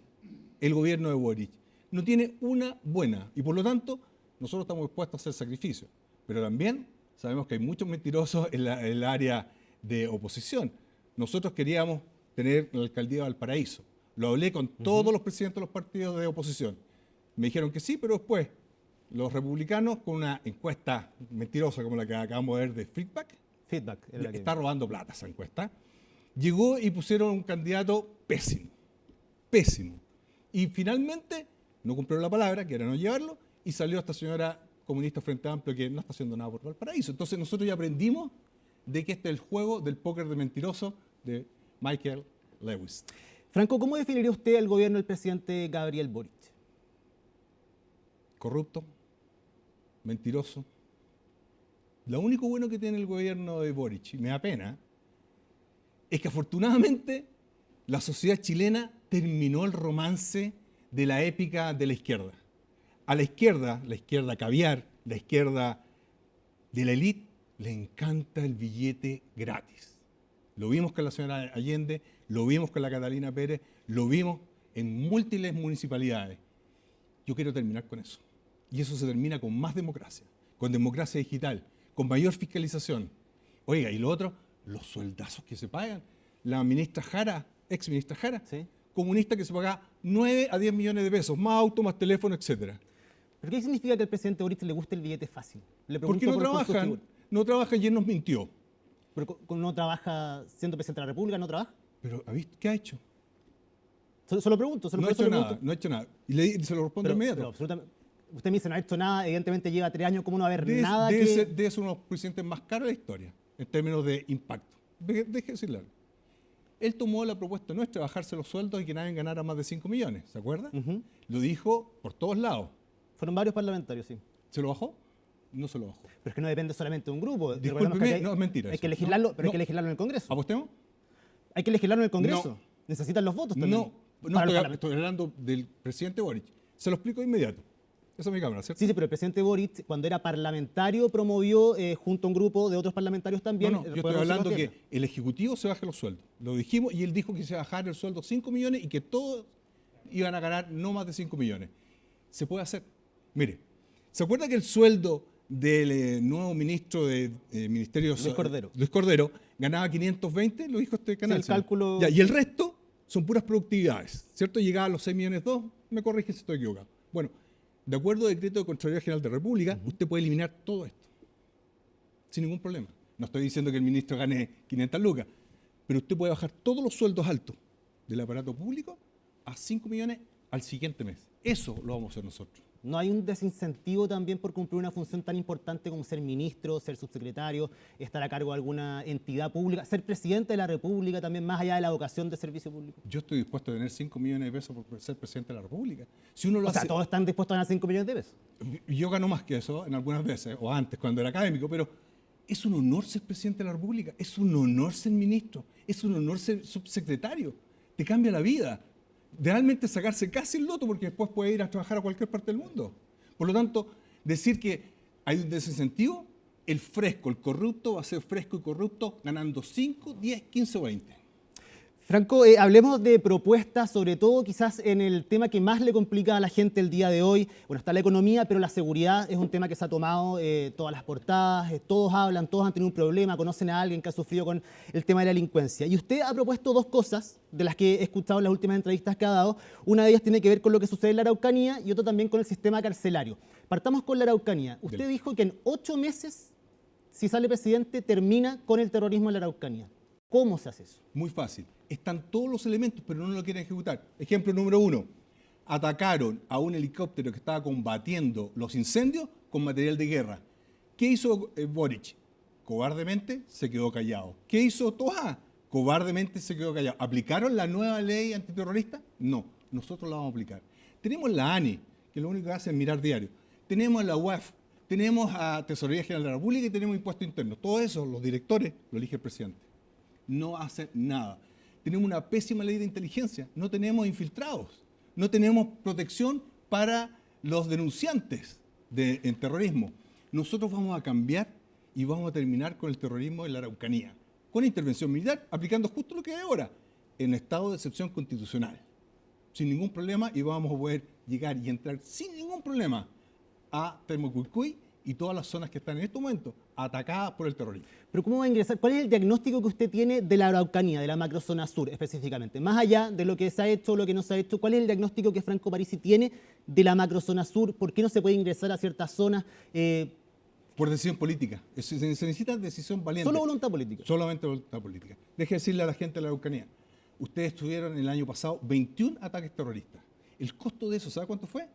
[SPEAKER 25] el gobierno de Boric. No tiene una buena y por lo tanto nosotros estamos dispuestos a hacer sacrificios. Pero también sabemos que hay muchos mentirosos en el área de oposición. Nosotros queríamos tener la alcaldía de Valparaíso. Lo hablé con todos los presidentes de los partidos de oposición. Me dijeron que sí, pero después los republicanos, con una encuesta mentirosa como la que acabamos de ver de Feedback, está robando plata esa encuesta, llegó y pusieron un candidato pésimo. Y finalmente no cumplieron la palabra, que era no llevarlo, y salió esta señora comunista Frente Amplio que no está haciendo nada por Valparaíso. Entonces nosotros ya aprendimos de que este es el juego del póker de mentiroso de Michael Lewis.
[SPEAKER 1] Franco, ¿cómo definiría usted el gobierno del presidente Gabriel Boric?
[SPEAKER 25] Corrupto, mentiroso. Lo único bueno que tiene el gobierno de Boric, y me da pena, es que afortunadamente la sociedad chilena terminó el romance de la épica de la izquierda. A la izquierda caviar, la izquierda de la élite, le encanta el billete gratis. Lo vimos con la señora Allende, lo vimos con la Catalina Pérez, lo vimos en múltiples municipalidades. Yo quiero terminar con eso. Y eso se termina con más democracia, con democracia digital, con mayor fiscalización. Oiga, y lo otro, los sueldazos que se pagan. La ministra Jara, ex ministra Jara, comunista que se paga 9 a 10 millones de pesos, más auto, más teléfono, etcétera.
[SPEAKER 1] ¿Pero qué significa que al presidente Boric le guste el billete fácil?
[SPEAKER 25] Porque no trabajan y él nos mintió.
[SPEAKER 1] ¿Pero no trabaja siendo presidente de la República? ¿No trabaja?
[SPEAKER 25] Pero, ¿qué ha hecho?
[SPEAKER 1] Solo pregunto.
[SPEAKER 25] No ha hecho nada. Y se lo respondo inmediato.
[SPEAKER 1] Pero absolutamente. Usted me dice, no ha hecho nada, evidentemente lleva 3 años, ¿cómo no va a haber nada
[SPEAKER 25] Debe ser uno de los presidentes más caros de la historia, en términos de impacto. Deje decirle algo. Él tomó la propuesta nuestra de bajarse los sueldos y que nadie ganara más de 5 millones, ¿se acuerda? Lo dijo por todos lados.
[SPEAKER 1] Fueron varios parlamentarios, sí.
[SPEAKER 25] ¿Se lo bajó? No se lo bajó.
[SPEAKER 1] Pero es que no depende solamente de un grupo.
[SPEAKER 25] Discúlpeme, no es mentira.
[SPEAKER 1] Hay que legislarlo, pero hay que legislarlo en el Congreso.
[SPEAKER 25] ¿Apostemos?
[SPEAKER 1] Hay que legislarlo en el Congreso.
[SPEAKER 25] No.
[SPEAKER 1] Necesitan los votos también.
[SPEAKER 25] Estoy hablando del presidente Boric. Se lo explico de inmediato. Esa es mi cámara, ¿cierto?
[SPEAKER 1] Sí, pero el presidente Boric, cuando era parlamentario, promovió junto a un grupo de otros parlamentarios también.
[SPEAKER 25] Yo estoy hablando que el Ejecutivo se baje los sueldos. Lo dijimos y él dijo que se bajara el sueldo 5 millones y que todos iban a ganar no más de 5 millones. Se puede hacer. Mire, ¿se acuerda que el sueldo del nuevo ministro de Ministerio Luis Cordero ganaba 520? Lo dijo este canal.
[SPEAKER 1] Sí, el cálculo...
[SPEAKER 25] y el resto son puras productividades, ¿cierto? Llegaba a los 6 millones 2, me corrige si estoy equivocado. Bueno, de acuerdo al decreto de Contraloría General de la República, usted puede eliminar todo esto, sin ningún problema. No estoy diciendo que el ministro gane 500 lucas, pero usted puede bajar todos los sueldos altos del aparato público a 5 millones al siguiente mes. Eso lo vamos a hacer nosotros.
[SPEAKER 1] ¿No hay un desincentivo también por cumplir una función tan importante como ser ministro, ser subsecretario, estar a cargo de alguna entidad pública, ser presidente de la República también, más allá de la vocación de servicio público?
[SPEAKER 25] Yo estoy dispuesto a tener 5 millones de pesos por ser presidente de la República. Si uno lo
[SPEAKER 1] hace... todos están dispuestos a ganar 5 millones de pesos.
[SPEAKER 25] Yo gano más que eso en algunas veces, o antes, cuando era académico, pero es un honor ser presidente de la República, es un honor ser ministro, es un honor ser subsecretario. Te cambia la vida. Realmente sacarse casi el loto porque después puede ir a trabajar a cualquier parte del mundo. Por lo tanto, decir que hay un desincentivo, el fresco, el corrupto va a ser fresco y corrupto ganando 5, 10, 15 o 20.
[SPEAKER 1] Franco, hablemos de propuestas, sobre todo quizás en el tema que más le complica a la gente el día de hoy. Bueno, está la economía, pero la seguridad es un tema que se ha tomado todas las portadas, todos hablan, todos han tenido un problema, conocen a alguien que ha sufrido con el tema de la delincuencia. Y usted ha propuesto dos cosas de las que he escuchado en las últimas entrevistas que ha dado. Una de ellas tiene que ver con lo que sucede en la Araucanía y otra también con el sistema carcelario. Partamos con la Araucanía. Usted dijo que en 8 meses, si sale presidente, termina con el terrorismo en la Araucanía. ¿Cómo se hace eso?
[SPEAKER 25] Muy fácil. Están todos los elementos, pero no lo quieren ejecutar. Ejemplo número 1. Atacaron a un helicóptero que estaba combatiendo los incendios con material de guerra. ¿Qué hizo Boric? Cobardemente se quedó callado. ¿Qué hizo Toa? Cobardemente se quedó callado. ¿Aplicaron la nueva ley antiterrorista? No, nosotros la vamos a aplicar. Tenemos la ANI, que lo único que hace es mirar diario. Tenemos la UAF, tenemos a Tesorería General de la República y tenemos Impuesto Interno. Todo eso, los directores, lo elige el presidente. No hacen nada. Tenemos una pésima ley de inteligencia, no tenemos infiltrados, no tenemos protección para los denunciantes en terrorismo. Nosotros vamos a cambiar y vamos a terminar con el terrorismo en la Araucanía, con intervención militar, aplicando justo lo que hay ahora, en estado de excepción constitucional, sin ningún problema, y vamos a poder llegar y entrar sin ningún problema a Termoculcuy y todas las zonas que están en este momento atacadas por el terrorismo.
[SPEAKER 1] Pero ¿cómo va a ingresar? ¿Cuál es el diagnóstico que usted tiene de la Araucanía, de la macrozona sur específicamente? Más allá de lo que se ha hecho o lo que no se ha hecho, ¿cuál es el diagnóstico que Franco Parisi tiene de la macrozona sur? ¿Por qué no se puede ingresar a ciertas zonas?
[SPEAKER 25] Por decisión política. Se necesita decisión valiente.
[SPEAKER 1] ¿Solo voluntad política?
[SPEAKER 25] Solamente voluntad política. Deje decirle a la gente de la Araucanía, ustedes tuvieron el año pasado 21 ataques terroristas. El costo de eso, ¿sabe cuánto fue?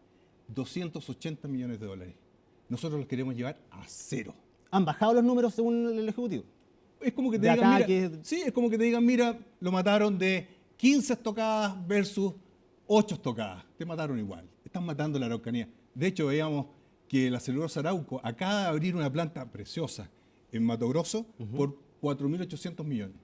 [SPEAKER 25] 280 millones de dólares. Nosotros los queremos llevar a 0.
[SPEAKER 1] ¿Han bajado los números según el Ejecutivo?
[SPEAKER 25] Es como que te digan, mira, sí, es como que te digan, mira, lo mataron de 15 estocadas versus 8 estocadas. Te mataron igual. Están matando la Araucanía. De hecho, veíamos que la celulosa Arauco acaba de abrir una planta preciosa en Mato Grosso por 4.800 millones.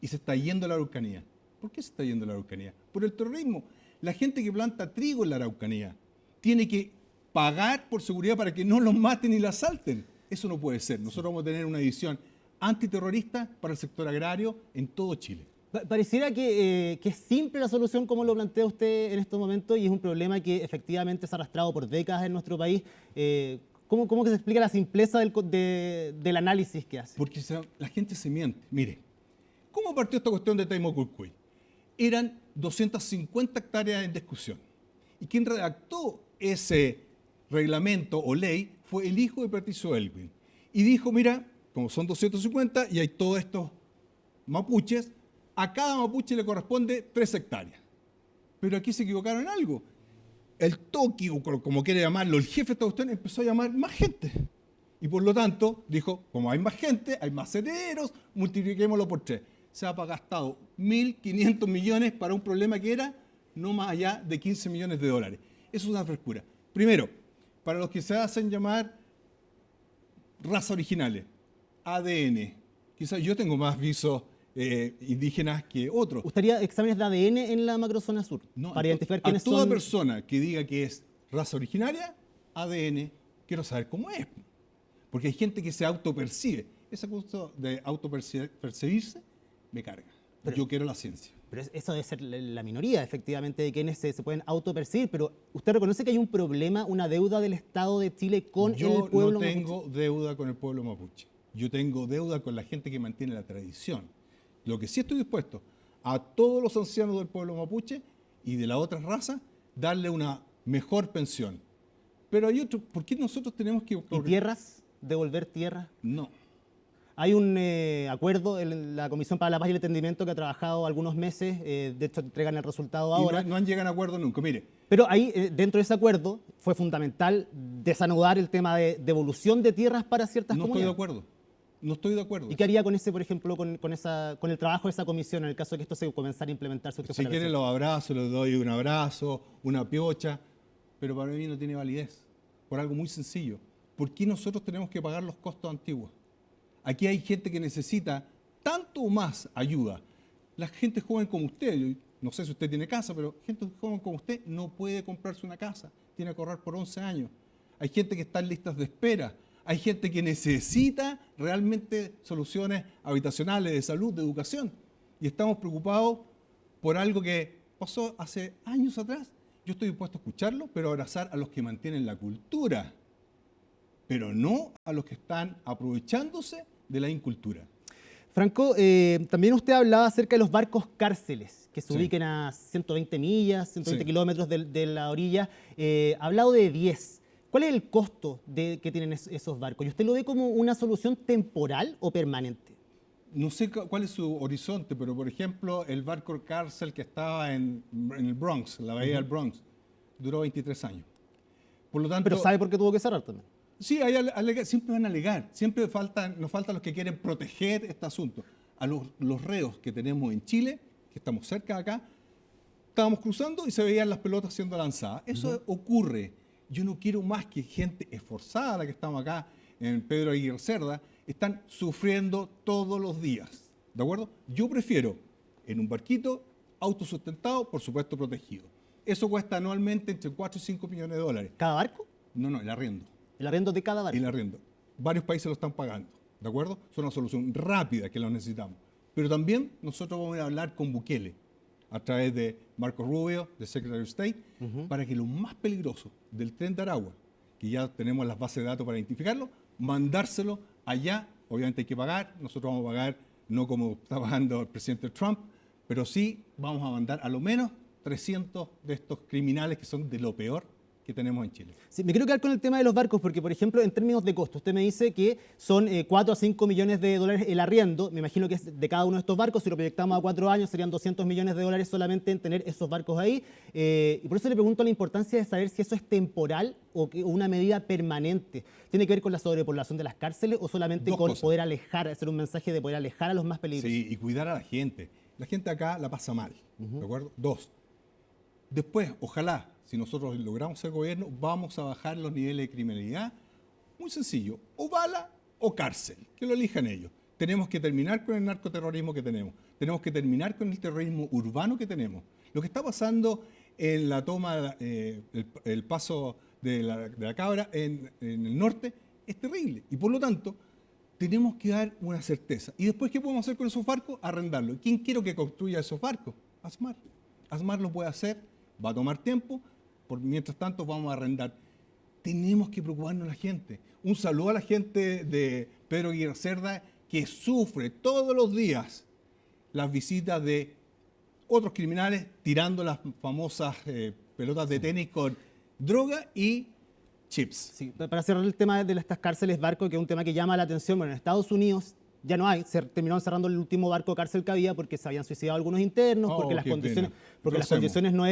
[SPEAKER 25] Y se está yendo la Araucanía. ¿Por qué se está yendo la Araucanía? Por el terrorismo. La gente que planta trigo en la Araucanía tiene que pagar por seguridad para que no los maten y la asalten. Eso no puede ser. Nosotros vamos a tener una división antiterrorista para el sector agrario en todo Chile.
[SPEAKER 1] Pareciera que es simple la solución como lo plantea usted en estos momentos y es un problema que efectivamente se ha arrastrado por décadas en nuestro país. ¿Cómo que se explica la simpleza del análisis que hace?
[SPEAKER 25] Porque la gente se miente. Mire, ¿cómo partió esta cuestión de Termoculcuy? Eran 250 hectáreas en discusión. Y quien redactó ese reglamento o ley fue el hijo de Patricio Elwin. Y dijo, mira, como son 250 y hay todos estos mapuches, a cada mapuche le corresponde 3 hectáreas. Pero aquí se equivocaron en algo. El toqui, o como quiere llamarlo, el jefe de esta cuestión empezó a llamar más gente. Y por lo tanto dijo, como hay más gente, hay más herederos, multipliquémoslo por 3. Se ha gastado 1.500 millones para un problema que era no más allá de 15 millones de dólares. Eso es una frescura. Primero, para los que se hacen llamar razas originales, ADN. Quizás yo tengo más visos indígenas que otros.
[SPEAKER 1] ¿Usted haría exámenes de ADN en la macrozona sur?
[SPEAKER 25] No,
[SPEAKER 1] para identificar quiénes son.
[SPEAKER 25] A toda persona que diga que es raza originaria, ADN, quiero saber cómo es. Porque hay gente que se autopercibe. Esa cosa de autopercibirse me carga. Pero yo quiero la ciencia.
[SPEAKER 1] Pero eso debe ser la minoría, efectivamente, de quienes se pueden autopercibir. Pero usted reconoce que hay un problema, una deuda del Estado de Chile con el pueblo mapuche.
[SPEAKER 25] Yo no tengo deuda con el pueblo mapuche. Yo tengo deuda con la gente que mantiene la tradición. Lo que sí estoy dispuesto a todos los ancianos del pueblo mapuche y de la otra raza, darle una mejor pensión. Pero hay otro, ¿por qué nosotros tenemos que...
[SPEAKER 1] ¿Y tierras? ¿Devolver tierras?
[SPEAKER 25] No.
[SPEAKER 1] Hay un acuerdo en la Comisión para la Paz y el Entendimiento que ha trabajado algunos meses, de hecho entregan el resultado ahora.
[SPEAKER 25] Y no han llegado a acuerdo nunca, mire.
[SPEAKER 1] Pero ahí, dentro de ese acuerdo, fue fundamental desanudar el tema de devolución de tierras para ciertas comunidades.
[SPEAKER 25] No estoy de acuerdo. No estoy de acuerdo.
[SPEAKER 1] ¿Y qué haría con ese, por ejemplo, con el trabajo de esa comisión en el caso de que esto se comenzara a implementarse?
[SPEAKER 25] Si quieren los abrazos, les doy un abrazo, una piocha, pero para mí no tiene validez, por algo muy sencillo. ¿Por qué nosotros tenemos que pagar los costos antiguos? Aquí hay gente que necesita tanto o más ayuda. La gente joven como usted, no sé si usted tiene casa, pero gente joven como usted no puede comprarse una casa, tiene que ahorrar por 11 años. Hay gente que está en listas de espera. Hay gente que necesita realmente soluciones habitacionales, de salud, de educación. Y estamos preocupados por algo que pasó hace años atrás. Yo estoy dispuesto a escucharlo, pero abrazar a los que mantienen la cultura, pero no a los que están aprovechándose de la incultura.
[SPEAKER 1] Franco, también usted hablaba acerca de los barcos cárceles, que se
[SPEAKER 25] Sí.
[SPEAKER 1] ubiquen a 120 millas, 120
[SPEAKER 25] Sí.
[SPEAKER 1] kilómetros de la orilla. Ha hablado de 10. ¿Cuál es el costo que tienen esos barcos? ¿Y usted lo ve como una solución temporal o permanente?
[SPEAKER 25] No sé cuál es su horizonte, pero por ejemplo, el barco cárcel que estaba en el Bronx, en la bahía del Bronx, duró 23 años. Por lo tanto,
[SPEAKER 1] Pero ¿sabe por qué tuvo que cerrar también?
[SPEAKER 25] sí, siempre van a alegar, siempre nos faltan los que quieren proteger este asunto. A los reos que tenemos en Chile, que estamos cerca de acá, estábamos cruzando y se veían las pelotas siendo lanzadas. Eso ocurre. Yo no quiero más que gente esforzada, la que estamos acá en Pedro Aguirre Cerda, están sufriendo todos los días. ¿De acuerdo? Yo prefiero en un barquito autosustentado, por supuesto protegido. Eso cuesta anualmente entre 4 y 5 millones de dólares.
[SPEAKER 1] ¿Cada barco?
[SPEAKER 25] No, el arriendo.
[SPEAKER 1] ¿El arriendo de cada barco?
[SPEAKER 25] El arriendo. Varios países lo están pagando, ¿de acuerdo? Es una solución rápida que lo necesitamos. Pero también nosotros vamos a ir a hablar con Bukele a través de Marco Rubio, de Secretary of State, para que lo más peligroso del tren de Aragua, que ya tenemos las bases de datos para identificarlo, mandárselo allá. Obviamente hay que pagar, nosotros vamos a pagar no como está pagando el presidente Trump, pero sí vamos a mandar a lo menos 300 de estos criminales que son de lo peor que tenemos en Chile.
[SPEAKER 1] Sí, me quiero quedar con el tema de los barcos porque, por ejemplo, en términos de costo, usted me dice que son 4 a 5 millones de dólares el arriendo. Me imagino que es de cada uno de estos barcos. Si lo proyectamos a 4 años, serían 200 millones de dólares solamente en tener esos barcos ahí. Y por eso le pregunto la importancia de saber si eso es temporal o una medida permanente. ¿Tiene que ver con la sobrepoblación de las cárceles o solamente
[SPEAKER 25] Dos
[SPEAKER 1] con
[SPEAKER 25] cosas.
[SPEAKER 1] poder alejar, hacer un mensaje de poder alejar a los más peligrosos?
[SPEAKER 25] Sí, y cuidar a la gente. La gente acá la pasa mal, ¿de acuerdo? 2. Después, ojalá, si nosotros logramos ser gobierno, vamos a bajar los niveles de criminalidad. Muy sencillo, o bala o cárcel, que lo elijan ellos. Tenemos que terminar con el narcoterrorismo que tenemos. Tenemos que terminar con el terrorismo urbano que tenemos. Lo que está pasando en la toma, el paso de la cabra en el norte es terrible. Y por lo tanto, tenemos que dar una certeza. ¿Y después qué podemos hacer con esos barcos? Arrendarlos. ¿Quién quiero que construya esos barcos? ASMAR. ASMAR lo puede hacer, va a tomar tiempo, mientras tanto vamos a arrendar. Tenemos que preocuparnos de la gente. Un saludo a la gente de Pedro Aguirre Cerda que sufre todos los días las visitas de otros criminales tirando las famosas pelotas de tenis con droga y chips.
[SPEAKER 1] Sí, para cerrar el tema de estas cárceles barco, que es un tema que llama la atención, bueno, en Estados Unidos ya no hay, terminaron cerrando el último barco cárcel que había porque se habían suicidado algunos internos, porque las condiciones no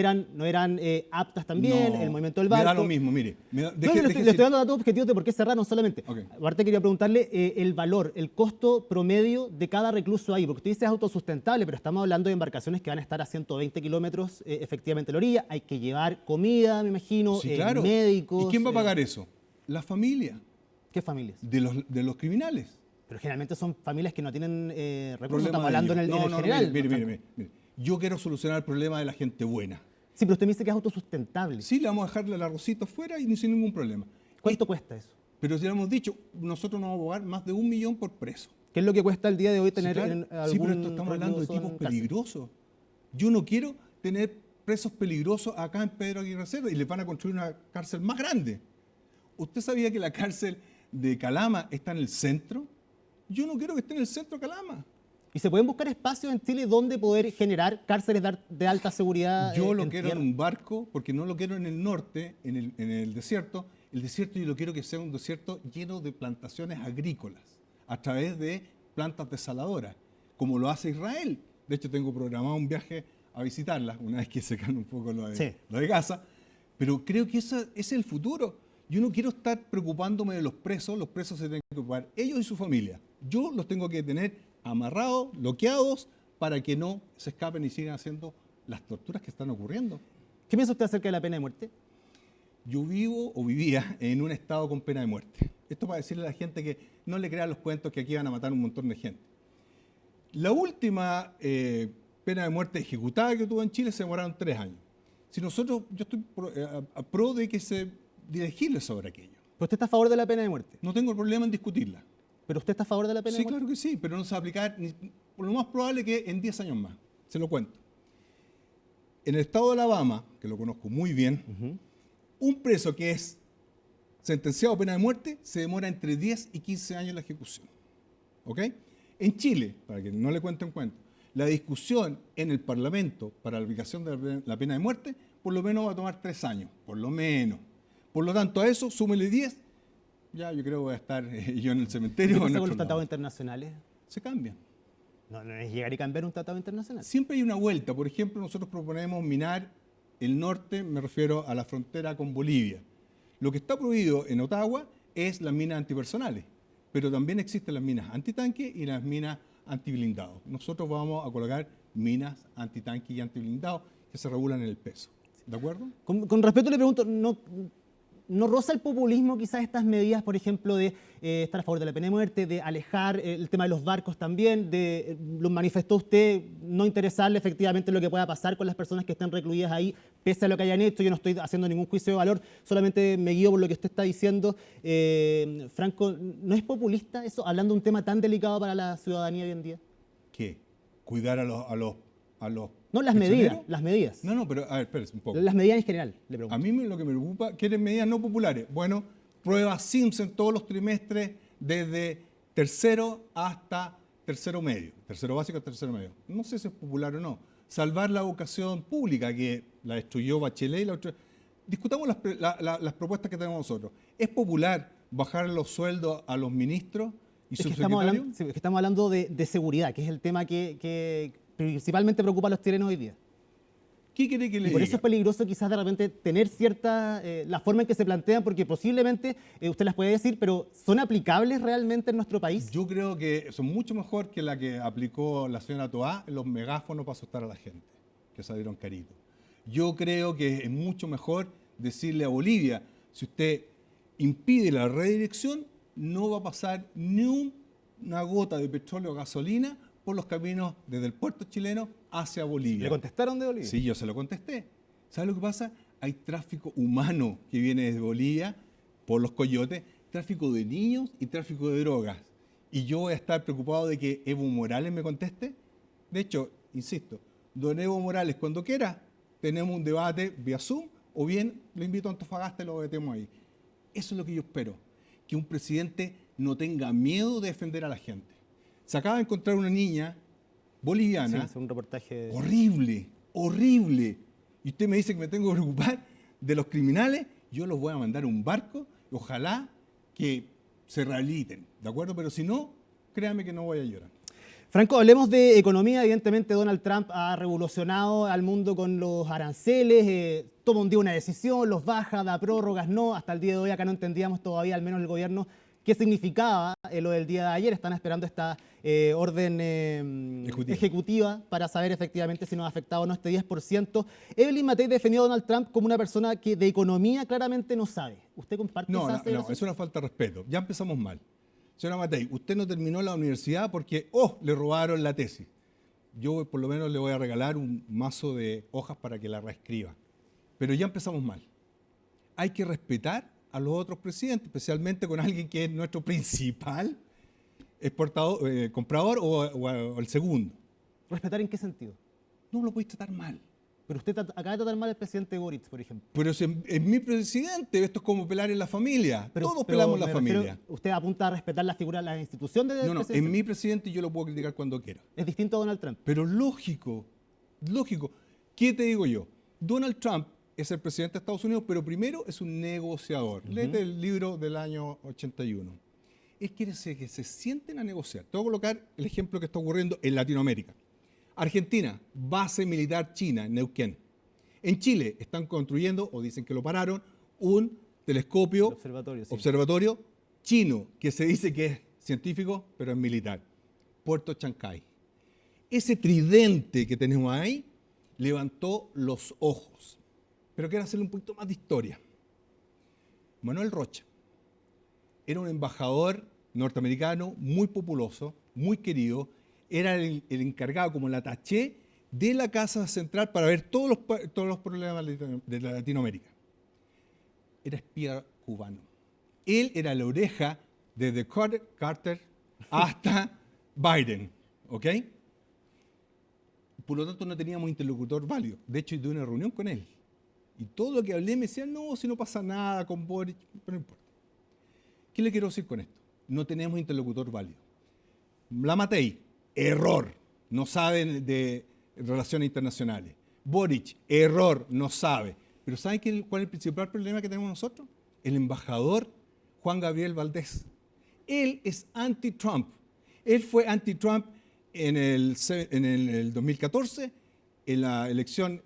[SPEAKER 1] eran aptas también, el movimiento del barco.
[SPEAKER 25] Me da lo mismo, mire.
[SPEAKER 1] Le estoy dando datos objetivos de por qué cerraron solamente. Aparte quería preguntarle el valor, el costo promedio de cada recluso ahí, porque usted dice es autosustentable, pero estamos hablando de embarcaciones que van a estar a 120 kilómetros efectivamente a la orilla, hay que llevar comida, me imagino,
[SPEAKER 25] Sí, claro.
[SPEAKER 1] médicos.
[SPEAKER 25] ¿Y quién va a pagar eso? La familia.
[SPEAKER 1] ¿Qué familias?
[SPEAKER 25] De los criminales.
[SPEAKER 1] Pero generalmente son familias que no tienen recursos,
[SPEAKER 25] Problema
[SPEAKER 1] estamos
[SPEAKER 25] de
[SPEAKER 1] hablando en
[SPEAKER 25] ellos.
[SPEAKER 1] el general.
[SPEAKER 25] Mire. Yo quiero solucionar el problema de la gente buena.
[SPEAKER 1] Sí, pero usted me dice que es autosustentable.
[SPEAKER 25] Sí, le vamos a dejarle el arrocito afuera y sin ningún problema.
[SPEAKER 1] ¿Cuánto cuesta eso?
[SPEAKER 25] Pero ya lo hemos dicho, nosotros no vamos a pagar más de $1 millón por preso.
[SPEAKER 1] ¿Qué es lo que cuesta el día de hoy tener
[SPEAKER 25] Sí, claro.
[SPEAKER 1] algún
[SPEAKER 25] Sí, pero esto estamos hablando de
[SPEAKER 1] recluso
[SPEAKER 25] tipos
[SPEAKER 1] en cárcel?
[SPEAKER 25] peligrosos. Yo no quiero tener presos peligrosos acá en Pedro Aguirre Cerda y les van a construir una cárcel más grande. ¿Usted sabía que la cárcel de Calama está en el centro? Yo no quiero que esté en el centro de Calama.
[SPEAKER 1] ¿Y se pueden buscar espacios en Chile donde poder generar cárceles de alta seguridad?
[SPEAKER 25] Yo lo quiero en un barco, porque no lo quiero en el norte, en el desierto. El desierto yo lo quiero que sea un desierto lleno de plantaciones agrícolas, a través de plantas desaladoras, como lo hace Israel. De hecho, tengo programado un viaje a visitarlas, una vez que se calme un poco lo de Gaza. Pero creo que ese es el futuro. Yo no quiero estar preocupándome de los presos se tienen que preocupar ellos y su familia. Yo los tengo que tener amarrados, bloqueados, para que no se escapen y sigan haciendo las torturas que están ocurriendo.
[SPEAKER 1] ¿Qué piensa usted acerca de la pena de muerte?
[SPEAKER 25] Yo vivía en un estado con pena de muerte. Esto para decirle a la gente que no le crean los cuentos que aquí van a matar un montón de gente. La última pena de muerte ejecutada que tuvo en Chile se demoraron 3 años. Yo estoy a pro de que se legisle sobre aquello.
[SPEAKER 1] ¿Pero usted está a favor de la pena de muerte?
[SPEAKER 25] No tengo problema en discutirla.
[SPEAKER 1] ¿Pero usted está a favor de la pena de muerte?
[SPEAKER 25] Sí, claro que sí, pero no se va a aplicar, por lo más probable que en 10 años más. Se lo cuento. En el estado de Alabama, que lo conozco muy bien, un preso que es sentenciado a pena de muerte se demora entre 10 y 15 años la ejecución. ¿Ok? En Chile, para que no le cuenten cuento, la discusión en el Parlamento para la aplicación de la pena de muerte por lo menos va a tomar 3 años, por lo menos. Por lo tanto, a eso súmele 10, ya yo creo que voy a estar yo en el cementerio.
[SPEAKER 1] ¿Qué pasa con los tratados internacionales?
[SPEAKER 25] Se cambian.
[SPEAKER 1] No es llegar y cambiar un tratado internacional.
[SPEAKER 25] Siempre hay una vuelta. Por ejemplo, nosotros proponemos minar el norte, me refiero a la frontera con Bolivia. Lo que está prohibido en Ottawa es las minas antipersonales, pero también existen las minas antitanque y las minas antiblindados. Nosotros vamos a colocar minas antitanque y antiblindados que se regulan en el peso. ¿De acuerdo?
[SPEAKER 1] Con respeto le pregunto, ¿no roza el populismo quizás estas medidas, por ejemplo, de estar a favor de la pena de muerte, de alejar el tema de los barcos también, lo manifestó usted, no interesarle efectivamente lo que pueda pasar con las personas que están recluidas ahí, pese a lo que hayan hecho? Yo no estoy haciendo ningún juicio de valor, solamente me guío por lo que usted está diciendo. Franco, ¿no es populista eso, hablando de un tema tan delicado para la ciudadanía hoy en día?
[SPEAKER 25] ¿Qué? ¿Cuidar a los
[SPEAKER 1] no, las medidas.
[SPEAKER 25] No, pero a ver, espérese un poco.
[SPEAKER 1] Las medidas en general, le pregunto.
[SPEAKER 25] A mí lo que me preocupa, ¿quieren medidas no populares? Bueno, prueba Simpson todos los trimestres, desde tercero hasta tercero medio. Tercero básico hasta tercero medio. No sé si es popular o no. Salvar la educación pública, que la destruyó Bachelet y la otra. Discutamos las propuestas que tenemos nosotros. ¿Es popular bajar los sueldos a los ministros y subsecretarios?
[SPEAKER 1] Estamos hablando de seguridad, que es el tema que principalmente preocupa a los chilenos hoy día.
[SPEAKER 25] ¿Qué quiere que le diga?
[SPEAKER 1] Por eso es peligroso quizás de repente tener cierta, la forma en que se plantean, porque posiblemente, usted las puede decir, pero ¿son aplicables realmente en nuestro país?
[SPEAKER 25] Yo creo que son mucho mejor que la que aplicó la señora Toá, los megáfonos para asustar a la gente, que salieron caritos. Yo creo que es mucho mejor decirle a Bolivia, si usted impide la redirección, no va a pasar ni una gota de petróleo o gasolina por los caminos desde el puerto chileno hacia Bolivia.
[SPEAKER 1] ¿Le contestaron de Bolivia?
[SPEAKER 25] Sí, yo se lo contesté. ¿Sabe lo que pasa? Hay tráfico humano que viene desde Bolivia por los coyotes, tráfico de niños y tráfico de drogas. Y yo voy a estar preocupado de que Evo Morales me conteste. De hecho, insisto, don Evo Morales, cuando quiera, tenemos un debate vía Zoom, o bien lo invito a Antofagasta y lo metemos ahí. Eso es lo que yo espero, que un presidente no tenga miedo de defender a la gente. Se acaba de encontrar una niña boliviana.
[SPEAKER 1] Sí, un reportaje.
[SPEAKER 25] Horrible. Y usted me dice que me tengo que preocupar de los criminales. Yo los voy a mandar a un barco. Ojalá que se rehabiliten, ¿de acuerdo? Pero si no, créame que no voy a llorar.
[SPEAKER 1] Franco, hablemos de economía. Evidentemente Donald Trump ha revolucionado al mundo con los aranceles, toma un día una decisión, los baja, da prórrogas, no. Hasta el día de hoy acá no entendíamos todavía, al menos el gobierno, qué significaba lo del día de ayer. Están esperando esta orden ejecutiva para saber efectivamente si nos ha afectado o no este 10%. Evelyn Matei defendió a Donald Trump como una persona que de economía claramente no sabe. ¿Usted comparte esa aseveración?
[SPEAKER 25] No, es una falta de respeto. Ya empezamos mal. Señora Matei, usted no terminó la universidad porque, le robaron la tesis. Yo por lo menos le voy a regalar un mazo de hojas para que la reescriba. Pero ya empezamos mal. Hay que respetar a los otros presidentes, especialmente con alguien que es nuestro principal exportador, comprador o el segundo.
[SPEAKER 1] ¿Respetar en qué sentido?
[SPEAKER 25] No lo podéis tratar mal.
[SPEAKER 1] Pero usted acaba de tratar mal al presidente Boric, por ejemplo.
[SPEAKER 25] Pero es mi presidente, esto es como pelar en la familia. Todos pelamos en la familia.
[SPEAKER 1] ¿Usted apunta a respetar la figura, la institución del presidente?
[SPEAKER 25] Es mi presidente y yo lo puedo criticar cuando quiera.
[SPEAKER 1] Es distinto a Donald Trump.
[SPEAKER 25] Pero lógico. ¿Qué te digo yo? Donald Trump es el presidente de Estados Unidos, pero primero es un negociador. Léete el libro del año 81. Él quiere que se sienten a negociar. Te voy a colocar el ejemplo que está ocurriendo en Latinoamérica. Argentina, base militar china en Neuquén. En Chile están construyendo, o dicen que lo pararon, un telescopio, observatorio chino, que se dice que es científico, pero es militar. Puerto Chancay. Ese tridente que tenemos ahí levantó los ojos. Pero quiero hacerle un poquito más de historia. Manuel Rocha era un embajador norteamericano muy populoso, muy querido. Era el encargado, como la taché, de la Casa Central para ver todos los problemas de Latinoamérica. Era espía cubano. Él era la oreja desde Carter hasta Biden, ¿ok? Por lo tanto, no teníamos interlocutor válido. De hecho, yo tuve una reunión con él. Y todo lo que hablé me decían, no, si no pasa nada con Boric, pero no importa. ¿Qué le quiero decir con esto? No tenemos interlocutor válido. La Matei, error, no sabe de relaciones internacionales. Boric, error, no sabe. Pero ¿saben cuál es el principal problema que tenemos nosotros? El embajador Juan Gabriel Valdés. Él es anti-Trump. Él fue anti-Trump en el 2014, en la elección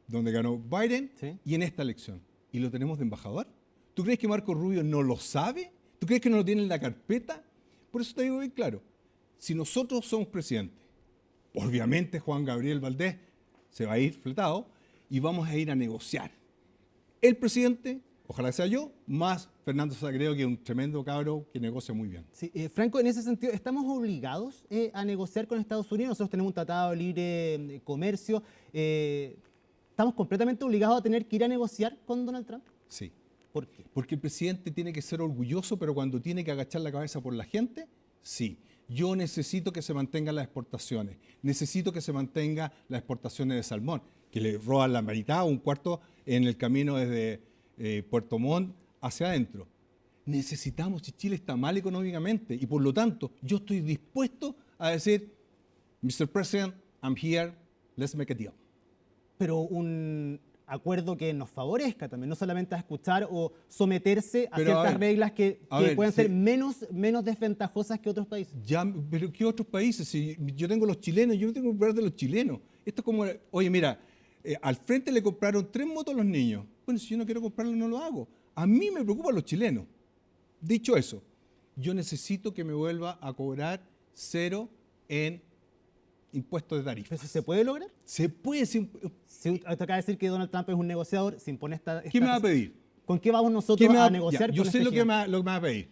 [SPEAKER 25] donde ganó Biden, ¿sí? Y en esta elección. ¿Y lo tenemos de embajador? ¿Tú crees que Marco Rubio no lo sabe? ¿Tú crees que no lo tiene en la carpeta? Por eso te digo bien claro, si nosotros somos presidentes, obviamente Juan Gabriel Valdés se va a ir fletado y vamos a ir a negociar. El presidente, ojalá sea yo, más Fernando Sagredo, que es un tremendo cabro que negocia muy bien.
[SPEAKER 1] Sí, Franco, en ese sentido, ¿estamos obligados a negociar con Estados Unidos? Nosotros tenemos un tratado de libre comercio. ¿Estamos completamente obligados a tener que ir a negociar con Donald Trump?
[SPEAKER 25] Sí.
[SPEAKER 1] ¿Por qué?
[SPEAKER 25] Porque el presidente tiene que ser orgulloso, pero cuando tiene que agachar la cabeza por la gente, sí. Yo necesito que se mantengan las exportaciones. Necesito que se mantengan las exportaciones de salmón, que le roban la mitad o un cuarto en el camino desde Puerto Montt hacia adentro. Necesitamos, si Chile está mal económicamente, y por lo tanto yo estoy dispuesto a decir, Mr. President, I'm here, let's make a deal.
[SPEAKER 1] Pero un acuerdo que nos favorezca también, no solamente a escuchar o someterse a ciertas reglas que pueden ser menos desventajosas que otros países.
[SPEAKER 25] Ya, pero ¿qué otros países? Si yo tengo los chilenos, yo no tengo que hablar de los chilenos. Esto es como, oye, mira, al frente le compraron 3 motos a los niños. Bueno, si yo no quiero comprarlo, no lo hago. A mí me preocupan los chilenos. Dicho eso, yo necesito que me vuelva a cobrar 0 en impuestos de tarifas.
[SPEAKER 1] ¿Eso se puede lograr?
[SPEAKER 25] Se puede.
[SPEAKER 1] Usted acaba de decir que Donald Trump es un negociador, se impone esta
[SPEAKER 25] ¿Qué me va a pedir?
[SPEAKER 1] ¿Con qué vamos nosotros a negociar?
[SPEAKER 25] Ya, yo sé lo que me va a pedir.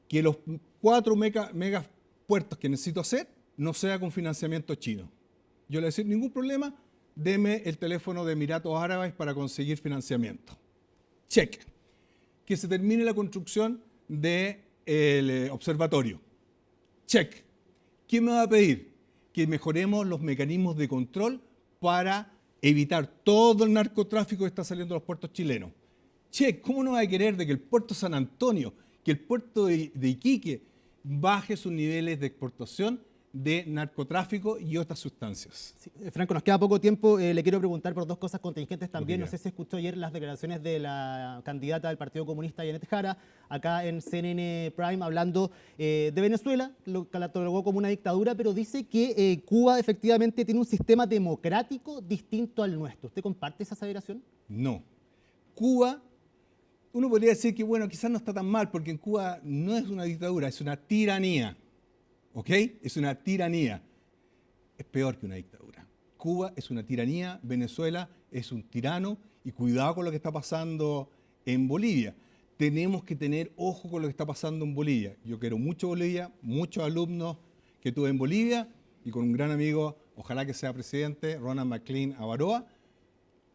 [SPEAKER 25] Que los 4 megapuertos que necesito hacer no sea con financiamiento chino. Yo le voy a decir, ningún problema, deme el teléfono de Emiratos Árabes para conseguir financiamiento. Check. Que se termine la construcción del observatorio. Check. ¿Qué me va a pedir? Que mejoremos los mecanismos de control para evitar todo el narcotráfico que está saliendo de los puertos chilenos. Che, ¿cómo no va a querer de que el puerto San Antonio, que el puerto de Iquique baje sus niveles de exportación de narcotráfico y otras sustancias?
[SPEAKER 1] Sí, Franco, nos queda poco tiempo. Le quiero preguntar por 2 cosas contingentes también. No sé si escuchó ayer las declaraciones de la candidata del Partido Comunista, Janet Jara, acá en CNN Prime, hablando de Venezuela, lo catalogó como una dictadura, pero dice que Cuba efectivamente tiene un sistema democrático distinto al nuestro. ¿Usted comparte esa aseveración?
[SPEAKER 25] No. Cuba, uno podría decir que, bueno, quizás no está tan mal, porque en Cuba no es una dictadura, es una tiranía. ¿Ok? Es una tiranía. Es peor que una dictadura. Cuba es una tiranía, Venezuela es un tirano, y cuidado con lo que está pasando en Bolivia. Tenemos que tener ojo con lo que está pasando en Bolivia. Yo quiero mucho Bolivia, muchos alumnos que tuve en Bolivia, y con un gran amigo, ojalá que sea presidente, Ronald McLean Avaroa,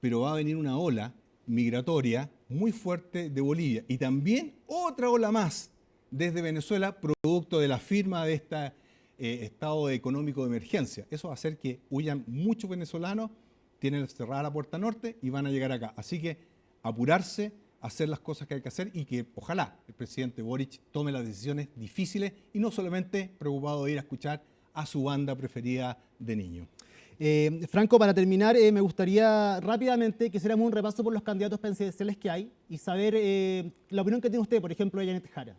[SPEAKER 25] pero va a venir una ola migratoria muy fuerte de Bolivia, y también otra ola más desde Venezuela, producto de la firma de este estado económico de emergencia. Eso va a hacer que huyan muchos venezolanos, tienen cerrada la puerta norte y van a llegar acá. Así que apurarse, hacer las cosas que hay que hacer, y que ojalá el presidente Boric tome las decisiones difíciles y no solamente preocupado de ir a escuchar a su banda preferida de niño.
[SPEAKER 1] Franco, para terminar, me gustaría rápidamente que hiciéramos un repaso por los candidatos presidenciales que hay y saber la opinión que tiene usted, por ejemplo, de Janet Jara.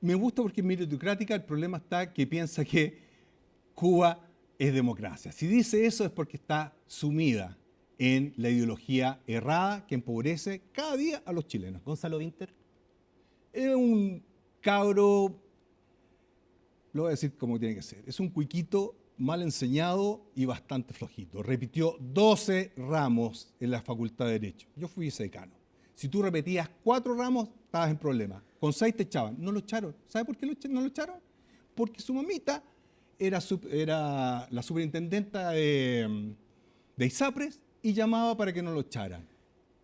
[SPEAKER 25] Me gusta porque es meritocrática. El problema está que piensa que Cuba es democracia. Si dice eso es porque está sumida en la ideología errada que empobrece cada día a los chilenos.
[SPEAKER 1] Gonzalo Vinter.
[SPEAKER 25] Es un cabro, lo voy a decir como tiene que ser, es un cuiquito mal enseñado y bastante flojito. Repitió 12 ramos en la Facultad de Derecho. Yo fui vicedecano. Si tú repetías 4 ramos, estabas en problemas. Con 6 te echaban. No lo echaron. ¿Sabe por qué no lo echaron? Porque su mamita era la superintendenta de ISAPRES y llamaba para que no lo echaran.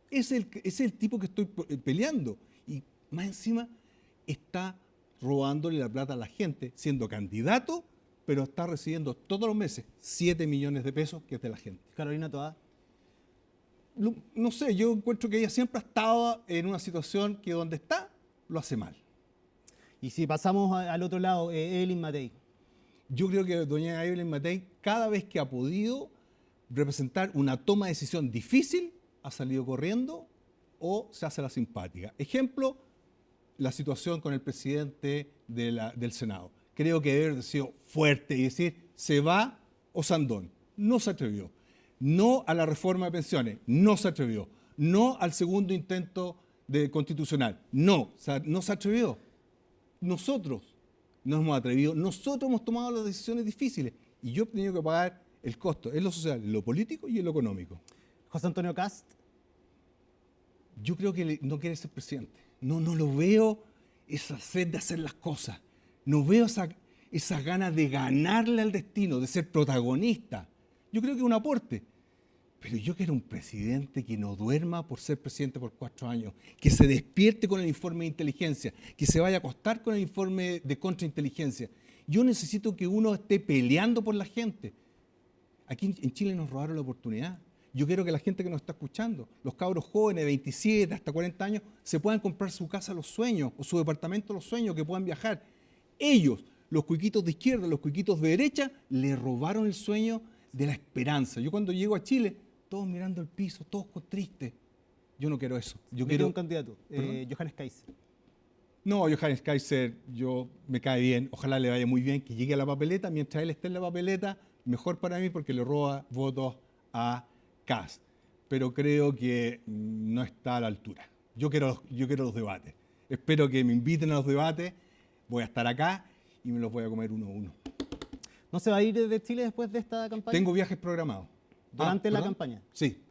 [SPEAKER 25] Es el tipo que estoy peleando. Y más encima está robándole la plata a la gente, siendo candidato, pero está recibiendo todos los meses 7 millones de pesos, que es de la gente.
[SPEAKER 1] Carolina Toá.
[SPEAKER 25] No sé, yo encuentro que ella siempre ha estado en una situación que donde está, lo hace mal.
[SPEAKER 1] Y si pasamos al otro lado, Evelyn Matei.
[SPEAKER 25] Yo creo que doña Evelyn Matei, cada vez que ha podido representar una toma de decisión difícil, ha salido corriendo o se hace la simpática. Ejemplo, la situación con el presidente del Senado. Creo que debe haber sido fuerte y decir, se va Osandón. No se atrevió. No a la reforma de pensiones. No se atrevió. No al segundo intento constitucional. No se atrevió. Nosotros nos hemos atrevido. Nosotros hemos tomado las decisiones difíciles. Y yo he tenido que pagar el costo en lo social, en lo político y en lo económico.
[SPEAKER 1] José Antonio Kast.
[SPEAKER 25] Yo creo que no quiere ser presidente. No lo veo esa sed de hacer las cosas. No veo esas ganas de ganarle al destino, de ser protagonista. Yo creo que es un aporte. Pero yo quiero un presidente que no duerma por ser presidente por 4 años, que se despierte con el informe de inteligencia, que se vaya a acostar con el informe de contrainteligencia. Yo necesito que uno esté peleando por la gente. Aquí en Chile nos robaron la oportunidad. Yo quiero que la gente que nos está escuchando, los cabros jóvenes de 27 hasta 40 años, se puedan comprar su casa a los sueños o su departamento a los sueños, que puedan viajar. Ellos, los cuiquitos de izquierda, los cuiquitos de derecha, le robaron el sueño de la esperanza. Yo cuando llego a Chile, todos mirando el piso, todos tristes. Yo no quiero eso. Yo quiero
[SPEAKER 1] un candidato, Johannes Kaiser.
[SPEAKER 25] No, Johannes Kaiser, me cae bien. Ojalá le vaya muy bien, que llegue a la papeleta. Mientras él esté en la papeleta, mejor para mí porque le roba votos a Kast. Pero creo que no está a la altura. Yo quiero los debates. Espero que me inviten a los debates. Voy a estar acá y me los voy a comer uno a uno.
[SPEAKER 1] ¿No se va a ir de Chile después de esta campaña?
[SPEAKER 25] Tengo viajes programados.
[SPEAKER 1] ¿Durante la campaña?
[SPEAKER 25] Sí.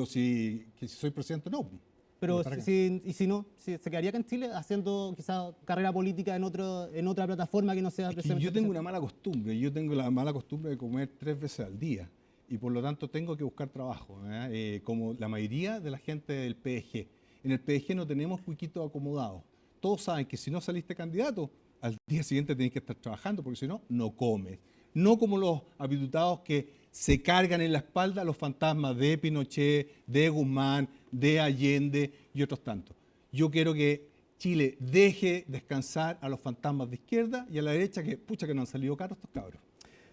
[SPEAKER 25] Si soy presidente, no.
[SPEAKER 1] Pero si no, ¿se quedaría acá en Chile haciendo quizás carrera política en otra plataforma que no sea presidente?
[SPEAKER 25] Yo tengo una mala costumbre. Yo tengo la mala costumbre de comer 3 veces al día. Y por lo tanto tengo que buscar trabajo, como la mayoría de la gente del PDG. En el PDG no tenemos cuiquitos acomodados. Todos saben que si no saliste candidato, al día siguiente tenés que estar trabajando, porque si no, no comes. No como los habituados que se cargan en la espalda los fantasmas de Pinochet, de Guzmán, de Allende y otros tantos. Yo quiero que Chile deje descansar a los fantasmas de izquierda y a la derecha, que no han salido caros estos cabros.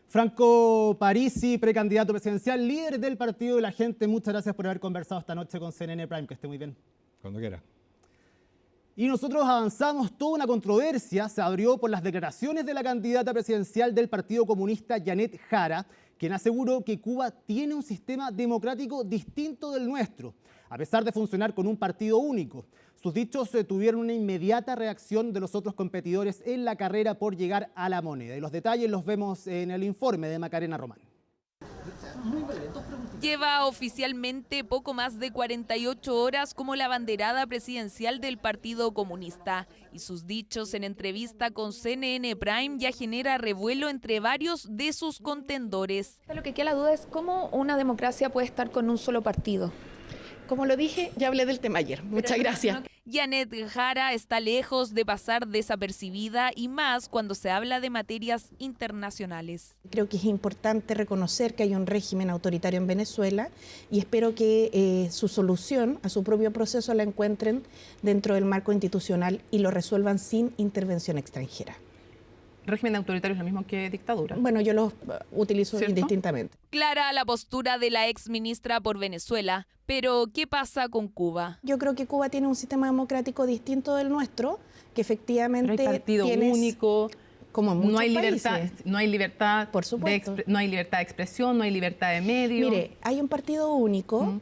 [SPEAKER 1] Franco Parisi, precandidato presidencial, líder del Partido de la Gente, muchas gracias por haber conversado esta noche con CNN Prime, que esté muy bien.
[SPEAKER 25] Cuando quiera.
[SPEAKER 1] Y nosotros avanzamos. Toda una controversia se abrió por las declaraciones de la candidata presidencial del Partido Comunista, Janet Jara, quien aseguró que Cuba tiene un sistema democrático distinto del nuestro, a pesar de funcionar con un partido único. Sus dichos tuvieron una inmediata reacción de los otros competidores en la carrera por llegar a la moneda. Y los detalles los vemos en el informe de Macarena Román.
[SPEAKER 3] Lleva oficialmente poco más de 48 horas como la abanderada presidencial del Partido Comunista. Y sus dichos en entrevista con CNN Prime ya genera revuelo entre varios de sus contendores.
[SPEAKER 11] Lo que queda la duda es cómo una democracia puede estar con un solo partido.
[SPEAKER 2] Como lo dije, ya hablé del tema ayer. Muchas gracias.
[SPEAKER 3] Janet Jara está lejos de pasar desapercibida y más cuando se habla de materias internacionales.
[SPEAKER 2] Creo que es importante reconocer que hay un régimen autoritario en Venezuela y espero que su solución a su propio proceso la encuentren dentro del marco institucional y lo resuelvan sin intervención extranjera.
[SPEAKER 5] ¿Régimen autoritario es lo mismo que dictadura?
[SPEAKER 2] Bueno, yo los utilizo indistintamente.
[SPEAKER 3] Clara la postura de la exministra por Venezuela, pero ¿qué pasa con Cuba?
[SPEAKER 2] Yo creo que Cuba tiene un sistema democrático distinto del nuestro, que efectivamente
[SPEAKER 5] pero hay partido único,
[SPEAKER 2] como muchos
[SPEAKER 5] no hay
[SPEAKER 2] países.
[SPEAKER 5] No hay libertad,
[SPEAKER 2] por supuesto.
[SPEAKER 5] no hay libertad de expresión, no hay libertad de medio.
[SPEAKER 2] Mire, hay un partido único.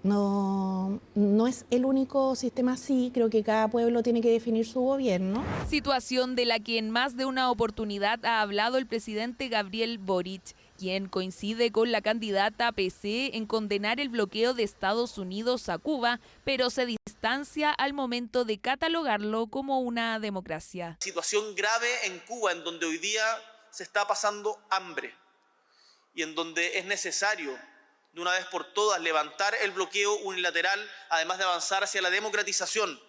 [SPEAKER 2] No es el único sistema así, creo que cada pueblo tiene que definir su gobierno.
[SPEAKER 3] Situación de la que en más de una oportunidad ha hablado el presidente Gabriel Boric, quien coincide con la candidata PC en condenar el bloqueo de Estados Unidos a Cuba, pero se distancia al momento de catalogarlo como una democracia.
[SPEAKER 6] Situación grave en Cuba, en donde hoy día se está pasando hambre y en donde es necesario de una vez por todas levantar el bloqueo unilateral, además de avanzar hacia la democratización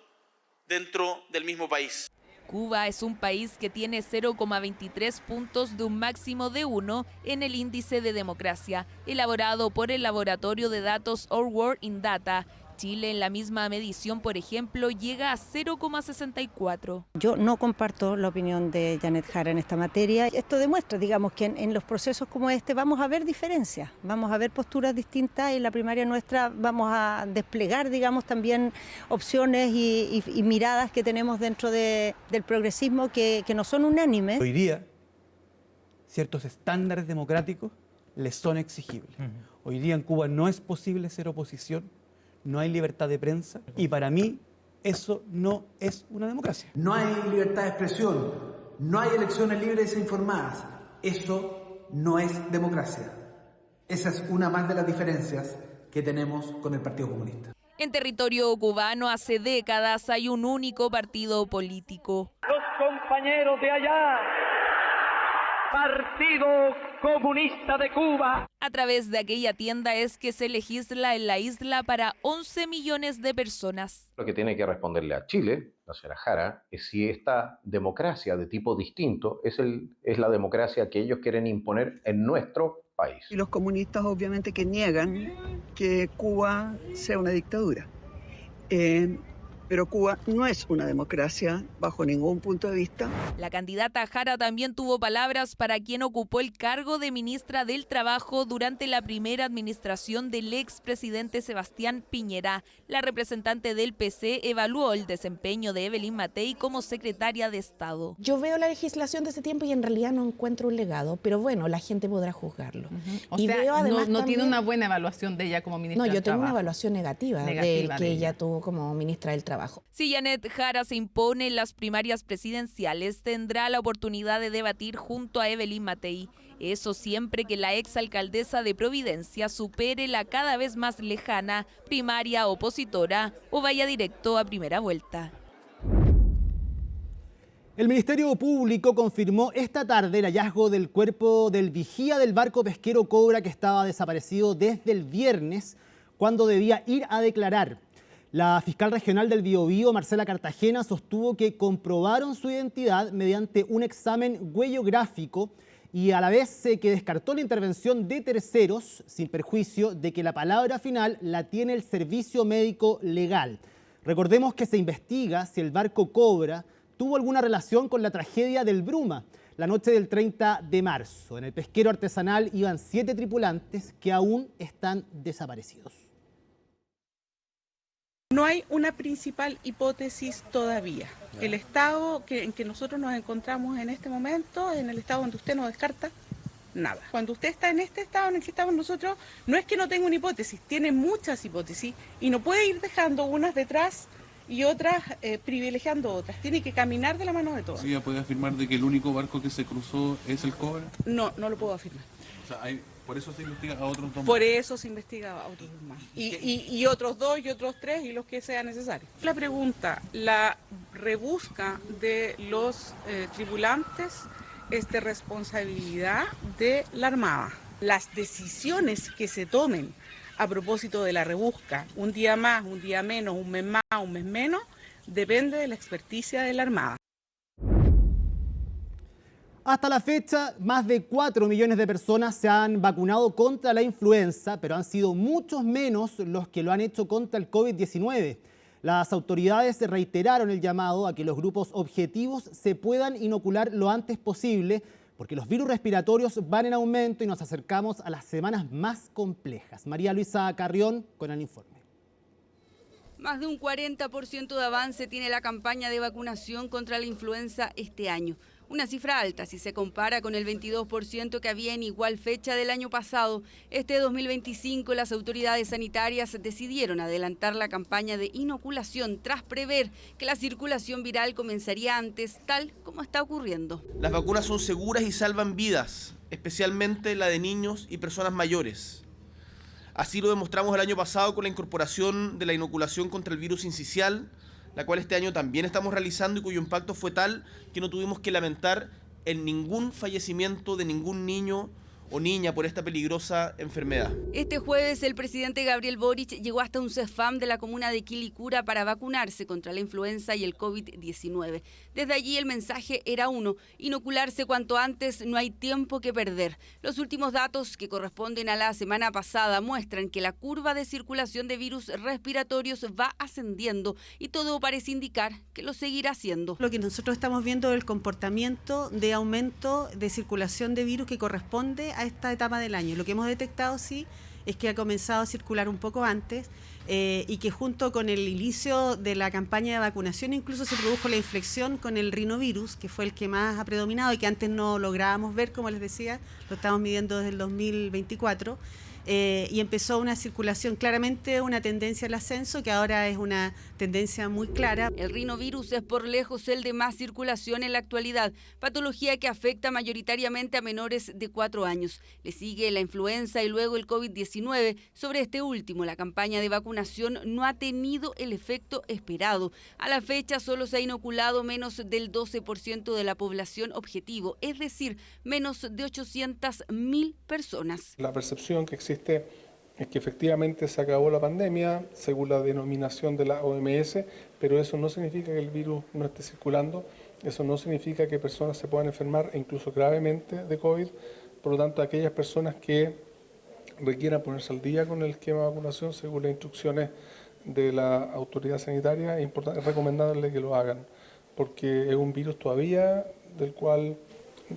[SPEAKER 6] dentro del mismo país.
[SPEAKER 3] Cuba es un país que tiene 0,23 puntos de un máximo de 1 en el índice de democracia, elaborado por el laboratorio de datos Our World in Data. Chile en la misma medición, por ejemplo, llega a 0,64.
[SPEAKER 4] Yo no comparto la opinión de Janet Jara en esta materia. Esto demuestra, digamos, que en los procesos como este vamos a ver diferencias, vamos a ver posturas distintas y en la primaria nuestra vamos a desplegar, digamos, también opciones y miradas que tenemos dentro del progresismo que no son unánimes.
[SPEAKER 7] Hoy día, ciertos estándares democráticos les son exigibles. Hoy día en Cuba no es posible ser oposición, no hay libertad de prensa y para mí eso no es una democracia.
[SPEAKER 8] No hay libertad de expresión, no hay elecciones libres e informadas. Eso no es democracia. Esa es una más de las diferencias que tenemos con el Partido Comunista.
[SPEAKER 3] En territorio cubano hace décadas hay un único partido político.
[SPEAKER 9] Los compañeros de allá, Partido Comunista de Cuba.
[SPEAKER 3] A través de aquella tienda es que se legisla en la isla para 11 millones de personas.
[SPEAKER 24] Lo que tiene que responderle a Chile, la señora Jara, es si esta democracia de tipo distinto es la democracia que ellos quieren imponer en nuestro país.
[SPEAKER 22] Y los comunistas obviamente que niegan que Cuba sea una dictadura. Pero Cuba no es una democracia bajo ningún punto de vista.
[SPEAKER 3] La candidata Jara también tuvo palabras para quien ocupó el cargo de ministra del Trabajo durante la primera administración del expresidente Sebastián Piñera. La representante del PC evaluó el desempeño de Evelyn Matei como secretaria de Estado.
[SPEAKER 2] Yo veo la legislación de ese tiempo y en realidad no encuentro un legado, pero bueno, la gente podrá juzgarlo.
[SPEAKER 5] O sea,
[SPEAKER 2] veo además
[SPEAKER 5] no
[SPEAKER 2] también,
[SPEAKER 5] tiene una buena evaluación de ella como ministra del
[SPEAKER 2] No, yo tengo
[SPEAKER 5] Trabajo.
[SPEAKER 2] una evaluación negativa del que ella tuvo como ministra del Trabajo.
[SPEAKER 3] Si Janet Jara se impone en las primarias presidenciales, tendrá la oportunidad de debatir junto a Evelyn Matei. Eso siempre que la exalcaldesa de Providencia supere la cada vez más lejana primaria opositora o vaya directo a primera vuelta.
[SPEAKER 1] El Ministerio Público confirmó esta tarde el hallazgo del cuerpo del vigía del barco pesquero Cobra que estaba desaparecido desde el viernes cuando debía ir a declarar. La fiscal regional del Biobío, Marcela Cartagena, sostuvo que comprobaron su identidad mediante un examen huellográfico y a la vez que descartó la intervención de terceros sin perjuicio de que la palabra final la tiene el servicio médico legal. Recordemos que se investiga si el barco Cobra tuvo alguna relación con la tragedia del Bruma, la noche del 30 de marzo. En el pesquero artesanal iban 7 tripulantes que aún están desaparecidos.
[SPEAKER 10] No hay una principal hipótesis todavía. El estado en que nosotros nos encontramos en este momento, en el estado donde usted no descarta nada. Cuando usted está en este estado en el que estamos nosotros, no es que no tenga una hipótesis, tiene muchas hipótesis y no puede ir dejando unas detrás y otras privilegiando otras. Tiene que caminar de la mano de todas.
[SPEAKER 26] ¿Sí, ya puede afirmar de que el único barco que se cruzó es el Cobra?
[SPEAKER 10] No, no lo puedo afirmar.
[SPEAKER 26] O sea, por eso se investiga a otros 2 más.
[SPEAKER 10] Por eso se investiga a otros 2 más. Y otros 2 y otros 3 y los que sea necesario. La pregunta, la rebusca de los tripulantes es de responsabilidad de la Armada. Las decisiones que se tomen a propósito de la rebusca, un día más, un día menos, un mes más, un mes menos, depende de la experticia de la Armada.
[SPEAKER 1] Hasta la fecha, más de 4 millones de personas se han vacunado contra la influenza, pero han sido muchos menos los que lo han hecho contra el COVID-19. Las autoridades reiteraron el llamado a que los grupos objetivos se puedan inocular lo antes posible, porque los virus respiratorios van en aumento y nos acercamos a las semanas más complejas. María Luisa Carrión con el informe.
[SPEAKER 27] Más de un 40% de avance tiene la campaña de vacunación contra la influenza este año. Una cifra alta si se compara con el 22% que había en igual fecha del año pasado. Este 2025 las autoridades sanitarias decidieron adelantar la campaña de inoculación tras prever que la circulación viral comenzaría antes, tal como está ocurriendo.
[SPEAKER 6] Las vacunas son seguras y salvan vidas, especialmente la de niños y personas mayores. Así lo demostramos el año pasado con la incorporación de la inoculación contra el virus sincicial, la cual este año también estamos realizando y cuyo impacto fue tal que no tuvimos que lamentar en ningún fallecimiento de ningún niño o niña por esta peligrosa enfermedad.
[SPEAKER 27] Este jueves el presidente Gabriel Boric llegó hasta un CEFAM de la comuna de Quilicura para vacunarse contra la influenza y el COVID-19. Desde allí el mensaje era uno: inocularse cuanto antes, no hay tiempo que perder. Los últimos datos, que corresponden a la semana pasada, muestran que la curva de circulación de virus respiratorios va ascendiendo y todo parece indicar que lo seguirá haciendo.
[SPEAKER 12] Lo que nosotros estamos viendo es el comportamiento de aumento de circulación de virus que corresponde a esta etapa del año. Lo que hemos detectado sí es que ha comenzado a circular un poco antes y que junto con el inicio de la campaña de vacunación incluso se produjo la inflexión con el rinovirus, que fue el que más ha predominado y que antes no lográbamos ver, como les decía, lo estamos midiendo desde el 2024. Y empezó una circulación, claramente una tendencia al ascenso, que ahora es una tendencia muy clara.
[SPEAKER 27] El rinovirus es por lejos el de más circulación en la actualidad, patología que afecta mayoritariamente a menores de 4 años. Le sigue la influenza y luego el COVID-19. Sobre este último, la campaña de vacunación no ha tenido el efecto esperado. A la fecha solo se ha inoculado menos del 12% de la población objetivo, es decir, menos de 800.000 personas.
[SPEAKER 13] La percepción que existe es que efectivamente se acabó la pandemia, según la denominación de la OMS, pero eso no significa que el virus no esté circulando, eso no significa que personas se puedan enfermar, e incluso gravemente, de COVID. Por lo tanto, aquellas personas que requieran ponerse al día con el esquema de vacunación, según las instrucciones de la autoridad sanitaria, es recomendable que lo hagan, porque es un virus todavía del cual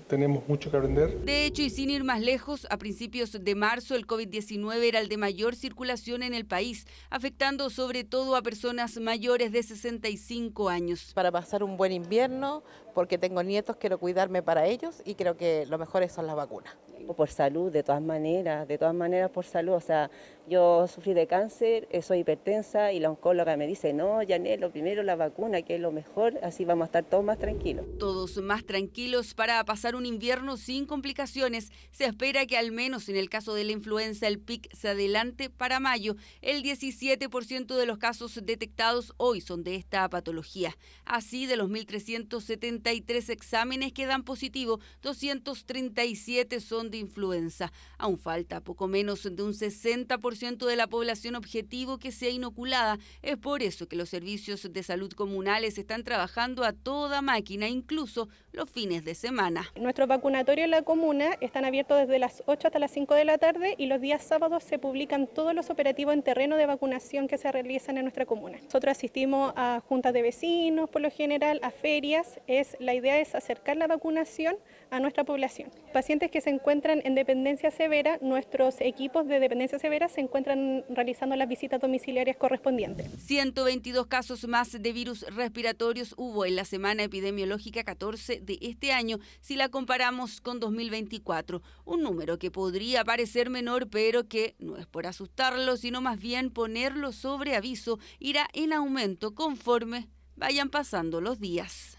[SPEAKER 13] tenemos mucho que aprender.
[SPEAKER 27] De hecho, y sin ir más lejos, a principios de marzo el COVID-19 era el de mayor circulación en el país, afectando sobre todo a personas mayores de 65 años.
[SPEAKER 14] Para pasar un buen invierno, porque tengo nietos, quiero cuidarme para ellos y creo que lo mejor son las vacunas.
[SPEAKER 15] Por salud, de todas maneras por salud. O sea, yo sufrí de cáncer, soy hipertensa y la oncóloga me dice, no, Janet, lo primero la vacuna, que es lo mejor, así vamos a estar todos más tranquilos.
[SPEAKER 27] Todos más tranquilos para pasar un invierno sin complicaciones. Se espera que al menos en el caso de la influenza el pic se adelante para mayo. El 17% de los casos detectados hoy son de esta patología. Así, de los 1.373 exámenes que dan positivo, 237 son de influenza. Aún falta poco menos de un 60% de la población objetivo que sea inoculada. Es por eso que los servicios de salud comunales están trabajando a toda máquina, incluso los fines de semana.
[SPEAKER 16] Nuestros vacunatorios en la comuna están abiertos desde las 8 hasta las 5 de la tarde y los días sábados se publican todos los operativos en terreno de vacunación que se realizan en nuestra comuna. Nosotros asistimos a juntas de vecinos, por lo general, a ferias. La idea es acercar la vacunación a nuestra población. Pacientes que se encuentran en dependencia severa, nuestros equipos de dependencia severa se encuentran realizando las visitas domiciliarias correspondientes.
[SPEAKER 27] 122 casos más de virus respiratorios hubo en la semana epidemiológica 14 de este año, si la comparamos con 2024. Un número que podría parecer menor, pero que no es por asustarlo, sino más bien ponerlo sobre aviso, irá en aumento conforme vayan pasando los días.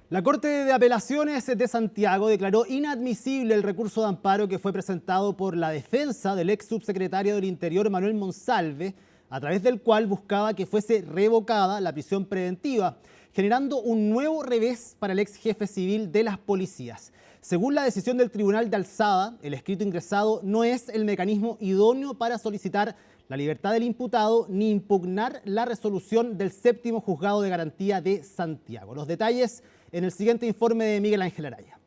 [SPEAKER 1] La Corte de Apelaciones de Santiago declaró inadmisible el recurso de amparo que fue presentado por la defensa del ex subsecretario del Interior Manuel Monsalve, a través del cual buscaba que fuese revocada la prisión preventiva, generando un nuevo revés para el ex jefe civil de las policías. Según la decisión del Tribunal de Alzada, el escrito ingresado no es el mecanismo idóneo para solicitar la libertad del imputado ni impugnar la resolución del séptimo juzgado de garantía de Santiago. Los detalles en el siguiente informe de Miguel Ángel Araya.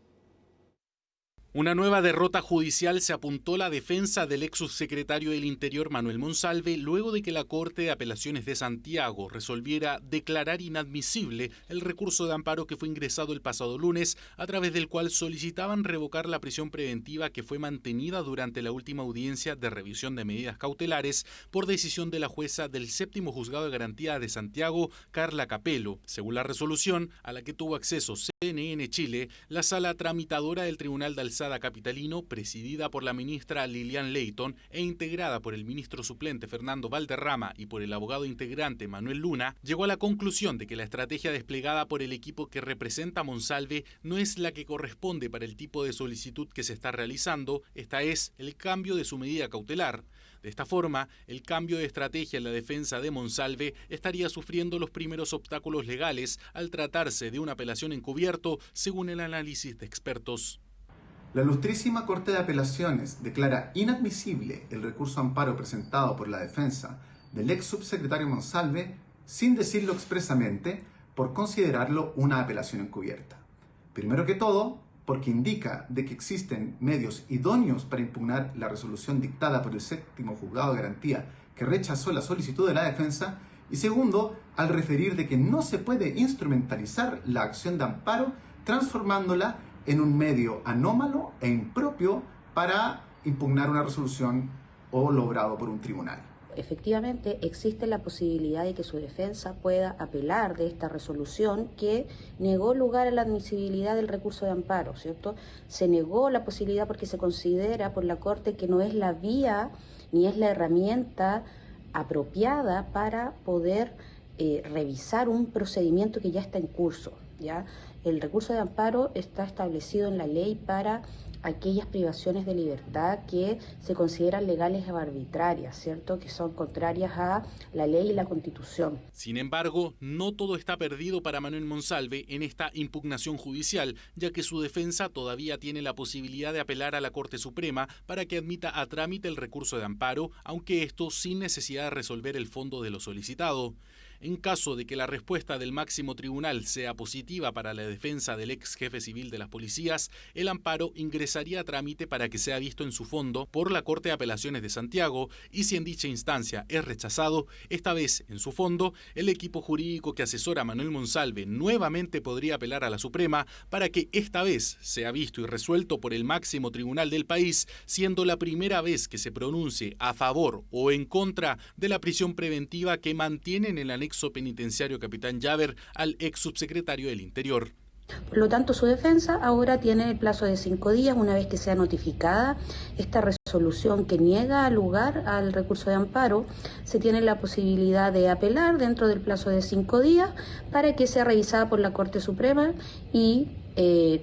[SPEAKER 17] Una nueva derrota judicial se apuntó a la defensa del ex subsecretario del Interior Manuel Monsalve luego de que la Corte de Apelaciones de Santiago resolviera declarar inadmisible el recurso de amparo que fue ingresado el pasado lunes, a través del cual solicitaban revocar la prisión preventiva que fue mantenida durante la última audiencia de revisión de medidas cautelares por decisión de la jueza del séptimo juzgado de garantía de Santiago, Carla Capello. Según la resolución, a la que tuvo acceso CNN Chile, la sala tramitadora del Tribunal de Alzada capitalino, presidida por la ministra Lilian Leighton e integrada por el ministro suplente Fernando Valderrama y por el abogado integrante Manuel Luna, llegó a la conclusión de que la estrategia desplegada por el equipo que representa a Monsalve no es la que corresponde para el tipo de solicitud que se está realizando, esta es, el cambio de su medida cautelar. De esta forma, el cambio de estrategia en la defensa de Monsalve estaría sufriendo los primeros obstáculos legales al tratarse de una apelación encubierto, según el análisis de expertos.
[SPEAKER 11] La Ilustrísima Corte de Apelaciones declara inadmisible el recurso de amparo presentado por la defensa del ex subsecretario Monsalve sin decirlo expresamente por considerarlo una apelación encubierta. Primero que todo, porque indica de que existen medios idóneos para impugnar la resolución dictada por el séptimo juzgado de garantía que rechazó la solicitud de la defensa, y segundo, al referir de que no se puede instrumentalizar la acción de amparo transformándola en un medio anómalo e impropio para impugnar una resolución o logrado por un tribunal.
[SPEAKER 18] Efectivamente, existe la posibilidad de que su defensa pueda apelar de esta resolución que negó lugar a la admisibilidad del recurso de amparo, ¿cierto? Se negó la posibilidad porque se considera por la Corte que no es la vía ni es la herramienta apropiada para poder revisar un procedimiento que ya está en curso, ¿ya? El recurso de amparo está establecido en la ley para aquellas privaciones de libertad que se consideran legales o arbitrarias, ¿cierto? Que son contrarias a la ley y la Constitución.
[SPEAKER 17] Sin embargo, no todo está perdido para Manuel Monsalve en esta impugnación judicial, ya que su defensa todavía tiene la posibilidad de apelar a la Corte Suprema para que admita a trámite el recurso de amparo, aunque esto sin necesidad de resolver el fondo de lo solicitado. En caso de que la respuesta del máximo tribunal sea positiva para la defensa del ex jefe civil de las policías, el amparo ingresaría a trámite para que sea visto en su fondo por la Corte de Apelaciones de Santiago, y si en dicha instancia es rechazado, esta vez en su fondo, el equipo jurídico que asesora a Manuel Monsalve nuevamente podría apelar a la Suprema para que esta vez sea visto y resuelto por el máximo tribunal del país, siendo la primera vez que se pronuncie a favor o en contra de la prisión preventiva que mantienen en el anexo penitenciario Capitán Llaver al ex subsecretario del Interior.
[SPEAKER 18] Por lo tanto, su defensa ahora tiene el plazo de 5 días, una vez que sea notificada esta resolución que niega lugar al recurso de amparo, se tiene la posibilidad de apelar dentro del plazo de 5 días para que sea revisada por la Corte Suprema y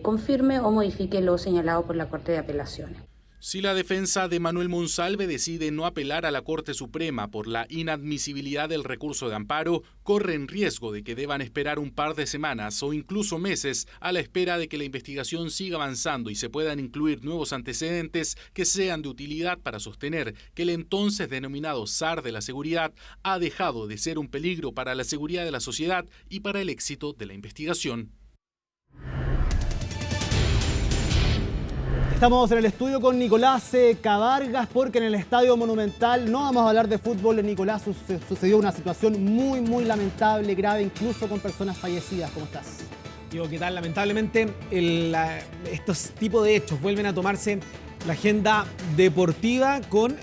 [SPEAKER 18] confirme o modifique lo señalado por la Corte de Apelaciones.
[SPEAKER 17] Si la defensa de Manuel Monsalve decide no apelar a la Corte Suprema por la inadmisibilidad del recurso de amparo, corre en riesgo de que deban esperar un par de semanas o incluso meses a la espera de que la investigación siga avanzando y se puedan incluir nuevos antecedentes que sean de utilidad para sostener que el entonces denominado zar de la seguridad ha dejado de ser un peligro para la seguridad de la sociedad y para el éxito de la investigación.
[SPEAKER 1] Estamos en el estudio con Nicolás Cabargas, porque en el Estadio Monumental no vamos a hablar de fútbol. Nicolás, sucedió una situación muy lamentable, grave, incluso con personas fallecidas. ¿Cómo estás?
[SPEAKER 19] Digo, ¿qué tal? Lamentablemente estos tipos de hechos vuelven a tomarse la agenda deportiva con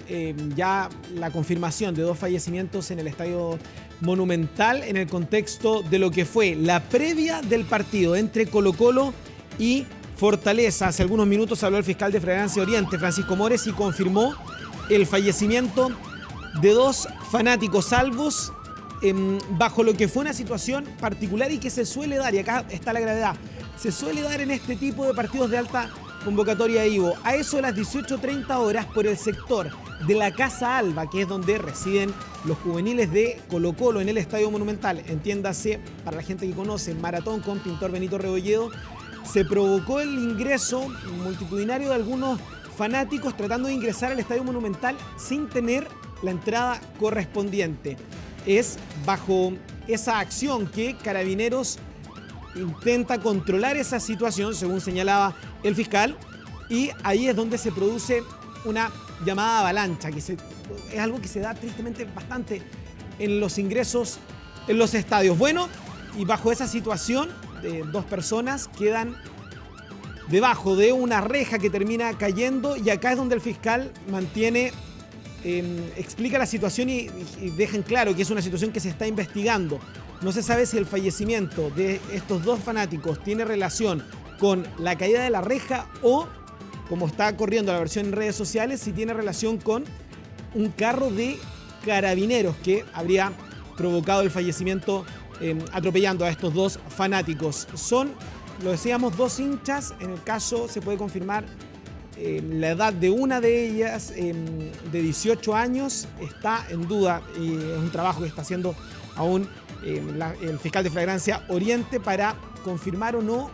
[SPEAKER 19] ya la confirmación de 2 fallecimientos en el Estadio Monumental en el contexto de lo que fue la previa del partido entre Colo-Colo y Fortaleza. Hace algunos minutos habló el fiscal de Fragancia Oriente, Francisco Mores, y confirmó el fallecimiento de 2 fanáticos salvos bajo lo que fue una situación particular y que se suele dar, y acá está la gravedad, se suele dar en este tipo de partidos de alta convocatoria Ivo. A eso de las 18:30 horas por el sector de la Casa Alba, que es donde residen los juveniles de Colo-Colo en el Estadio Monumental, entiéndase, para la gente que conoce, Maratón con Pintor Benito Rebolledo, se provocó el ingreso multitudinario de algunos fanáticos tratando de ingresar al Estadio Monumental sin tener la entrada correspondiente. Es bajo esa acción que Carabineros intenta controlar esa situación, según señalaba el fiscal, y ahí es donde se produce una llamada avalancha, que es algo que se da tristemente bastante en los ingresos en los estadios. Bueno, y bajo esa situación, 2 personas quedan debajo de una reja que termina cayendo, y acá es donde el fiscal explica la situación y deja en claro que es una situación que se está investigando. No se sabe si el fallecimiento de estos 2 fanáticos tiene relación con la caída de la reja o, como está corriendo la versión en redes sociales, si tiene relación con un carro de Carabineros que habría provocado el fallecimiento atropellando a estos 2 fanáticos. Son, lo decíamos, 2 hinchas. En el caso se puede confirmar la edad de una de ellas, de 18 años, está en duda, y es un trabajo que está haciendo aún el fiscal de Flagrancia Oriente para confirmar o no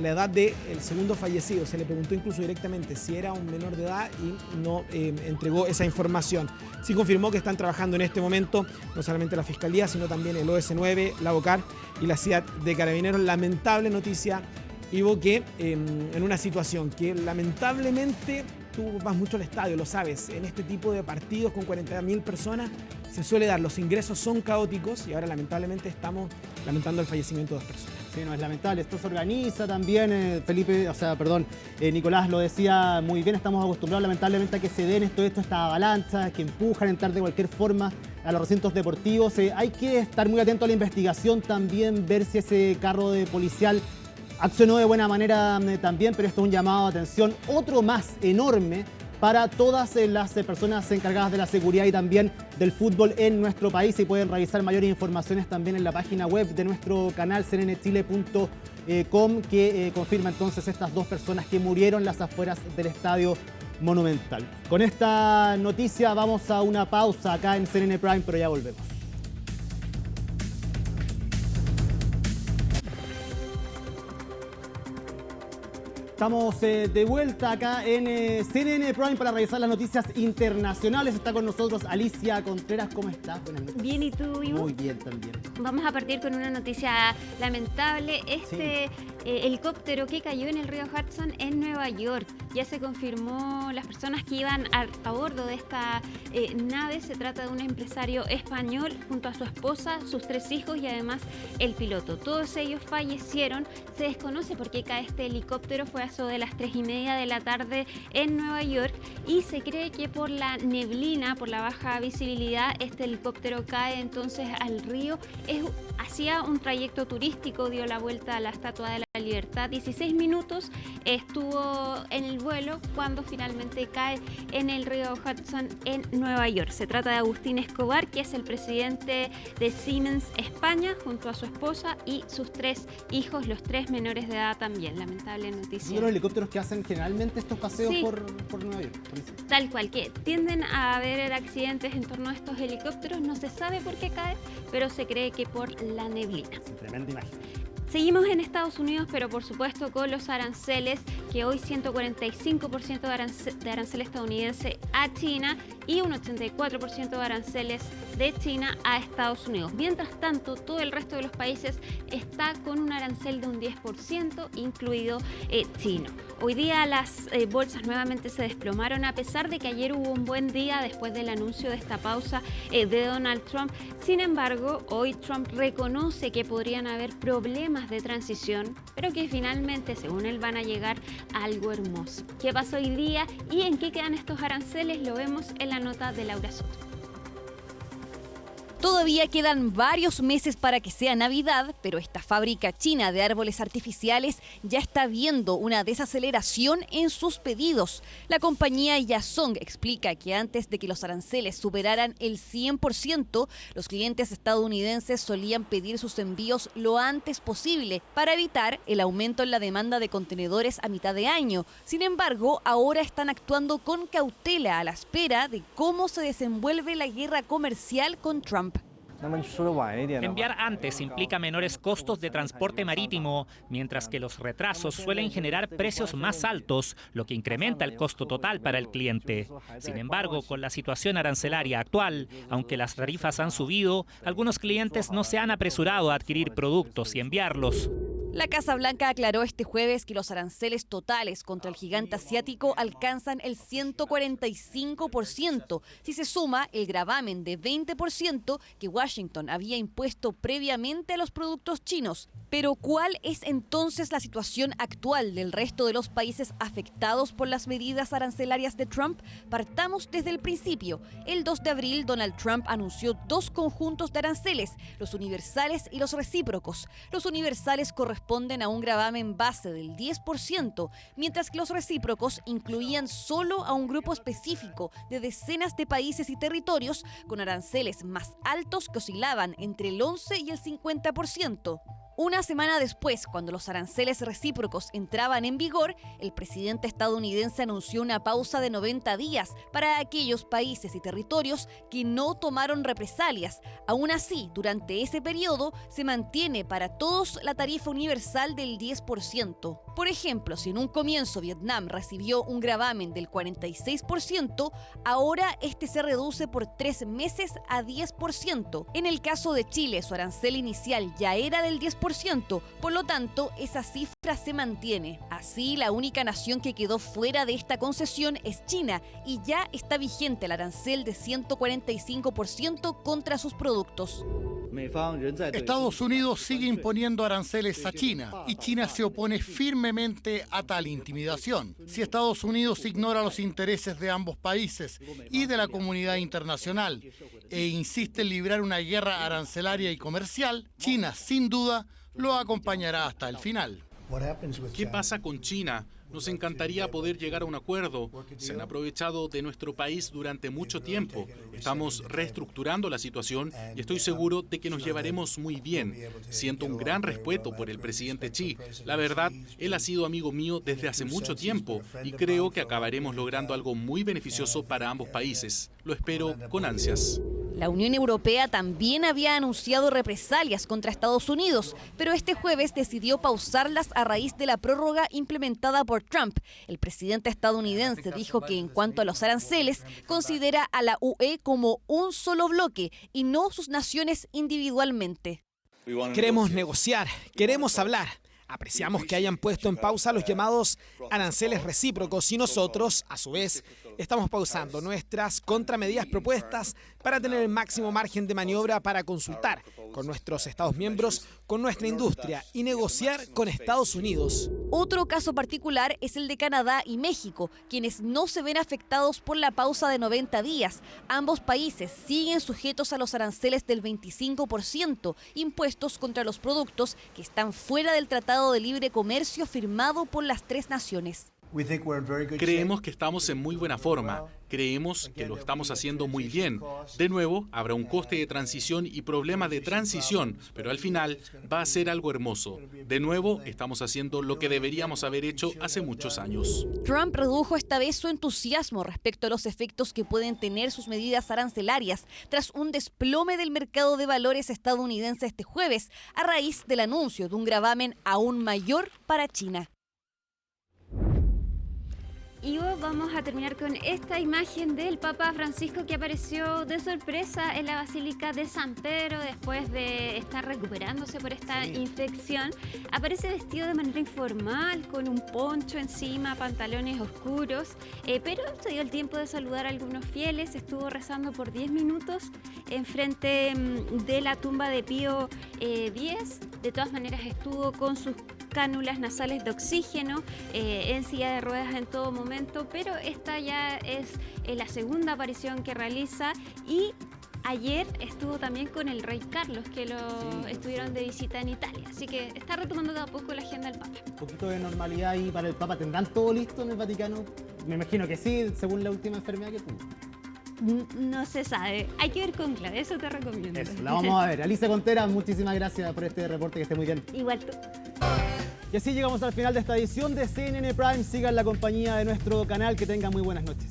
[SPEAKER 19] la edad del segundo fallecido. Se le preguntó incluso directamente si era un menor de edad y no entregó esa información. Sí confirmó que están trabajando en este momento no solamente la Fiscalía, sino también el OS9, la OCAR y la CIAT de Carabineros. Lamentable noticia, Ivo, que en una situación que lamentablemente tú vas mucho al estadio, lo sabes, en este tipo de partidos con 40.000 personas se suele dar, los ingresos son caóticos y ahora lamentablemente estamos lamentando el fallecimiento de 2 personas.
[SPEAKER 1] Sí, no es lamentable, esto se organiza también, Nicolás lo decía muy bien, estamos acostumbrados lamentablemente a que se den estas avalanchas, que empujan, entrar de cualquier forma a los recintos deportivos. Hay que estar muy atento a la investigación también, ver si ese carro de policial accionó de buena manera también, pero esto es un llamado de atención, otro más enorme para todas las personas encargadas de la seguridad y también del fútbol en nuestro país. Y pueden revisar mayores informaciones también en la página web de nuestro canal cnnchile.com, que confirma entonces estas 2 personas que murieron en las afueras del Estadio Monumental. Con esta noticia vamos a una pausa acá en CNN Prime, pero ya volvemos. Estamos de vuelta acá en CNN Prime para revisar las noticias internacionales. Está con nosotros Alicia Contreras. ¿Cómo estás? Buenas noches.
[SPEAKER 4] Bien, ¿y tú, Ivo?
[SPEAKER 1] Muy bien también.
[SPEAKER 4] Vamos a partir con una noticia lamentable. Helicóptero que cayó en el río Hudson en Nueva York. Ya se confirmó las personas que iban a bordo de esta nave. Se trata de un empresario español junto a su esposa, sus 3 hijos y además el piloto. Todos ellos fallecieron. Se desconoce por qué cae este helicóptero. Fue a eso de las 3:30 de la tarde en Nueva York y se cree que por la neblina, por la baja visibilidad, este helicóptero cae entonces al río. Hacía un trayecto turístico, dio la vuelta a la Estatua de la Libertad. 16 minutos estuvo en el vuelo cuando finalmente cae en el río Hudson en Nueva York. Se trata de Agustín Escobar, que es el presidente de Siemens España, junto a su esposa y sus 3 hijos, los 3 menores de edad también. Lamentable noticia.
[SPEAKER 1] ¿Y los helicópteros que hacen generalmente estos paseos
[SPEAKER 4] Sí.
[SPEAKER 1] por Nueva York?
[SPEAKER 4] Tal cual, que tienden a haber accidentes en torno a estos helicópteros. No se sabe por qué cae, pero se cree que por la neblina.
[SPEAKER 1] Tremenda imagen.
[SPEAKER 4] Seguimos en Estados Unidos, pero por supuesto con los aranceles, que hoy 145% de arancel estadounidense a China y un 84% de aranceles de China a Estados Unidos. Mientras tanto, todo el resto de los países está con un arancel de un 10%, incluido chino. Hoy día las bolsas nuevamente se desplomaron, a pesar de que ayer hubo un buen día después del anuncio de esta pausa de Donald Trump. Sin embargo, hoy Trump reconoce que podrían haber problemas de transición, pero que finalmente, según él, van a llegar a algo hermoso. ¿Qué pasó hoy día y en qué quedan estos aranceles? Lo vemos en la nota de Laura Soto.
[SPEAKER 7] Todavía quedan varios meses para que sea Navidad, pero esta fábrica china de árboles artificiales ya está viendo una desaceleración en sus pedidos. La compañía Yasong explica que antes de que los aranceles superaran el 100%, los clientes estadounidenses solían pedir sus envíos lo antes posible para evitar el aumento en la demanda de contenedores a mitad de año. Sin embargo, ahora están actuando con cautela a la espera de cómo se desenvuelve la guerra comercial con Trump.
[SPEAKER 8] Enviar antes implica menores costos de transporte marítimo, mientras que los retrasos suelen generar precios más altos, lo que incrementa el costo total para el cliente. Sin embargo, con la situación arancelaria actual, aunque las tarifas han subido, algunos clientes no se han apresurado a adquirir productos y enviarlos.
[SPEAKER 7] La Casa Blanca aclaró este jueves que los aranceles totales contra el gigante asiático alcanzan el 145% si se suma el gravamen de 20% que Washington había impuesto previamente a los productos chinos. Pero ¿cuál es entonces la situación actual del resto de los países afectados por las medidas arancelarias de Trump? Partamos desde el principio. El 2 de abril, Donald Trump anunció 2 conjuntos de aranceles, los universales y los recíprocos. Los universales corresponden a un gravamen base del 10%, mientras que los recíprocos incluían solo a un grupo específico de decenas de países y territorios con aranceles más altos que oscilaban entre el 11 y el 50%. Una semana después, cuando los aranceles recíprocos entraban en vigor, el presidente estadounidense anunció una pausa de 90 días para aquellos países y territorios que no tomaron represalias. Aún así, durante ese periodo se mantiene para todos la tarifa universal universal del 10%. Por ejemplo, si en un comienzo Vietnam recibió un gravamen del 46%, ahora este se reduce por 3 meses a 10%. En el caso de Chile, su arancel inicial ya era del 10%, por lo tanto, esa cifra se mantiene. Así, la única nación que quedó fuera de esta concesión es China, y ya está vigente el arancel de 145% contra sus productos.
[SPEAKER 9] Estados Unidos sigue imponiendo aranceles a China y China se opone firmemente a tal intimidación. Si Estados Unidos ignora los intereses de ambos países y de la comunidad internacional e insiste en librar una guerra arancelaria y comercial, China, sin duda, lo acompañará hasta el final.
[SPEAKER 17] ¿Qué pasa con China? Nos encantaría poder llegar a un acuerdo. Se han aprovechado de nuestro país durante mucho tiempo. Estamos reestructurando la situación y estoy seguro de que nos llevaremos muy bien. Siento un gran respeto por el presidente Xi. La verdad, él ha sido amigo mío desde hace mucho tiempo y creo que acabaremos logrando algo muy beneficioso para ambos países. Lo espero con ansias.
[SPEAKER 7] La Unión Europea también había anunciado represalias contra Estados Unidos, pero este jueves decidió pausarlas a raíz de la prórroga implementada por Trump. El presidente estadounidense dijo que en cuanto a los aranceles, considera a la UE como un solo bloque y no sus naciones individualmente.
[SPEAKER 19] Queremos negociar, queremos hablar. Apreciamos que hayan puesto en pausa los llamados aranceles recíprocos y nosotros, a su vez, estamos pausando nuestras contramedidas propuestas para tener el máximo margen de maniobra para consultar con nuestros Estados miembros, con nuestra industria y negociar con Estados Unidos.
[SPEAKER 7] Otro caso particular es el de Canadá y México, quienes no se ven afectados por la pausa de 90 días. Ambos países siguen sujetos a los aranceles del 25% impuestos contra los productos que están fuera del Tratado de Libre Comercio firmado por las tres naciones.
[SPEAKER 17] Creemos que estamos en muy buena forma. Creemos que lo estamos haciendo muy bien. De nuevo, habrá un coste de transición y problemas de transición, pero al final va a ser algo hermoso. De nuevo, estamos haciendo lo que deberíamos haber hecho hace muchos años.
[SPEAKER 7] Trump redujo esta vez su entusiasmo respecto a los efectos que pueden tener sus medidas arancelarias tras un desplome del mercado de valores estadounidense este jueves, a raíz del anuncio de un gravamen aún mayor para China.
[SPEAKER 4] Y vamos a terminar con esta imagen del Papa Francisco que apareció de sorpresa en la Basílica de San Pedro después de estar recuperándose por esta infección. Aparece vestido de manera informal, con un poncho encima, pantalones oscuros, pero se dio el tiempo de saludar a algunos fieles. Estuvo rezando por 10 minutos enfrente de la tumba de Pío X. De todas maneras estuvo con sus cánulas nasales de oxígeno, en silla de ruedas en todo momento, pero esta ya es la segunda aparición que realiza, y ayer estuvo también con el rey Carlos, que estuvieron de visita en Italia, así que está retomando de a poco la agenda del Papa.
[SPEAKER 1] Un poquito de normalidad ahí para el Papa. ¿Tendrán todo listo en el Vaticano? Me imagino que sí, según la última enfermedad que tuvo.
[SPEAKER 4] No se sabe, hay que ver con clave, eso te recomiendo.
[SPEAKER 1] Eso, la vamos a ver. Alicia Contreras, muchísimas gracias por este reporte, que esté muy bien.
[SPEAKER 4] Igual tú.
[SPEAKER 1] Y así llegamos al final de esta edición de CNN Prime. Sigan la compañía de nuestro canal, que tengan muy buenas noches.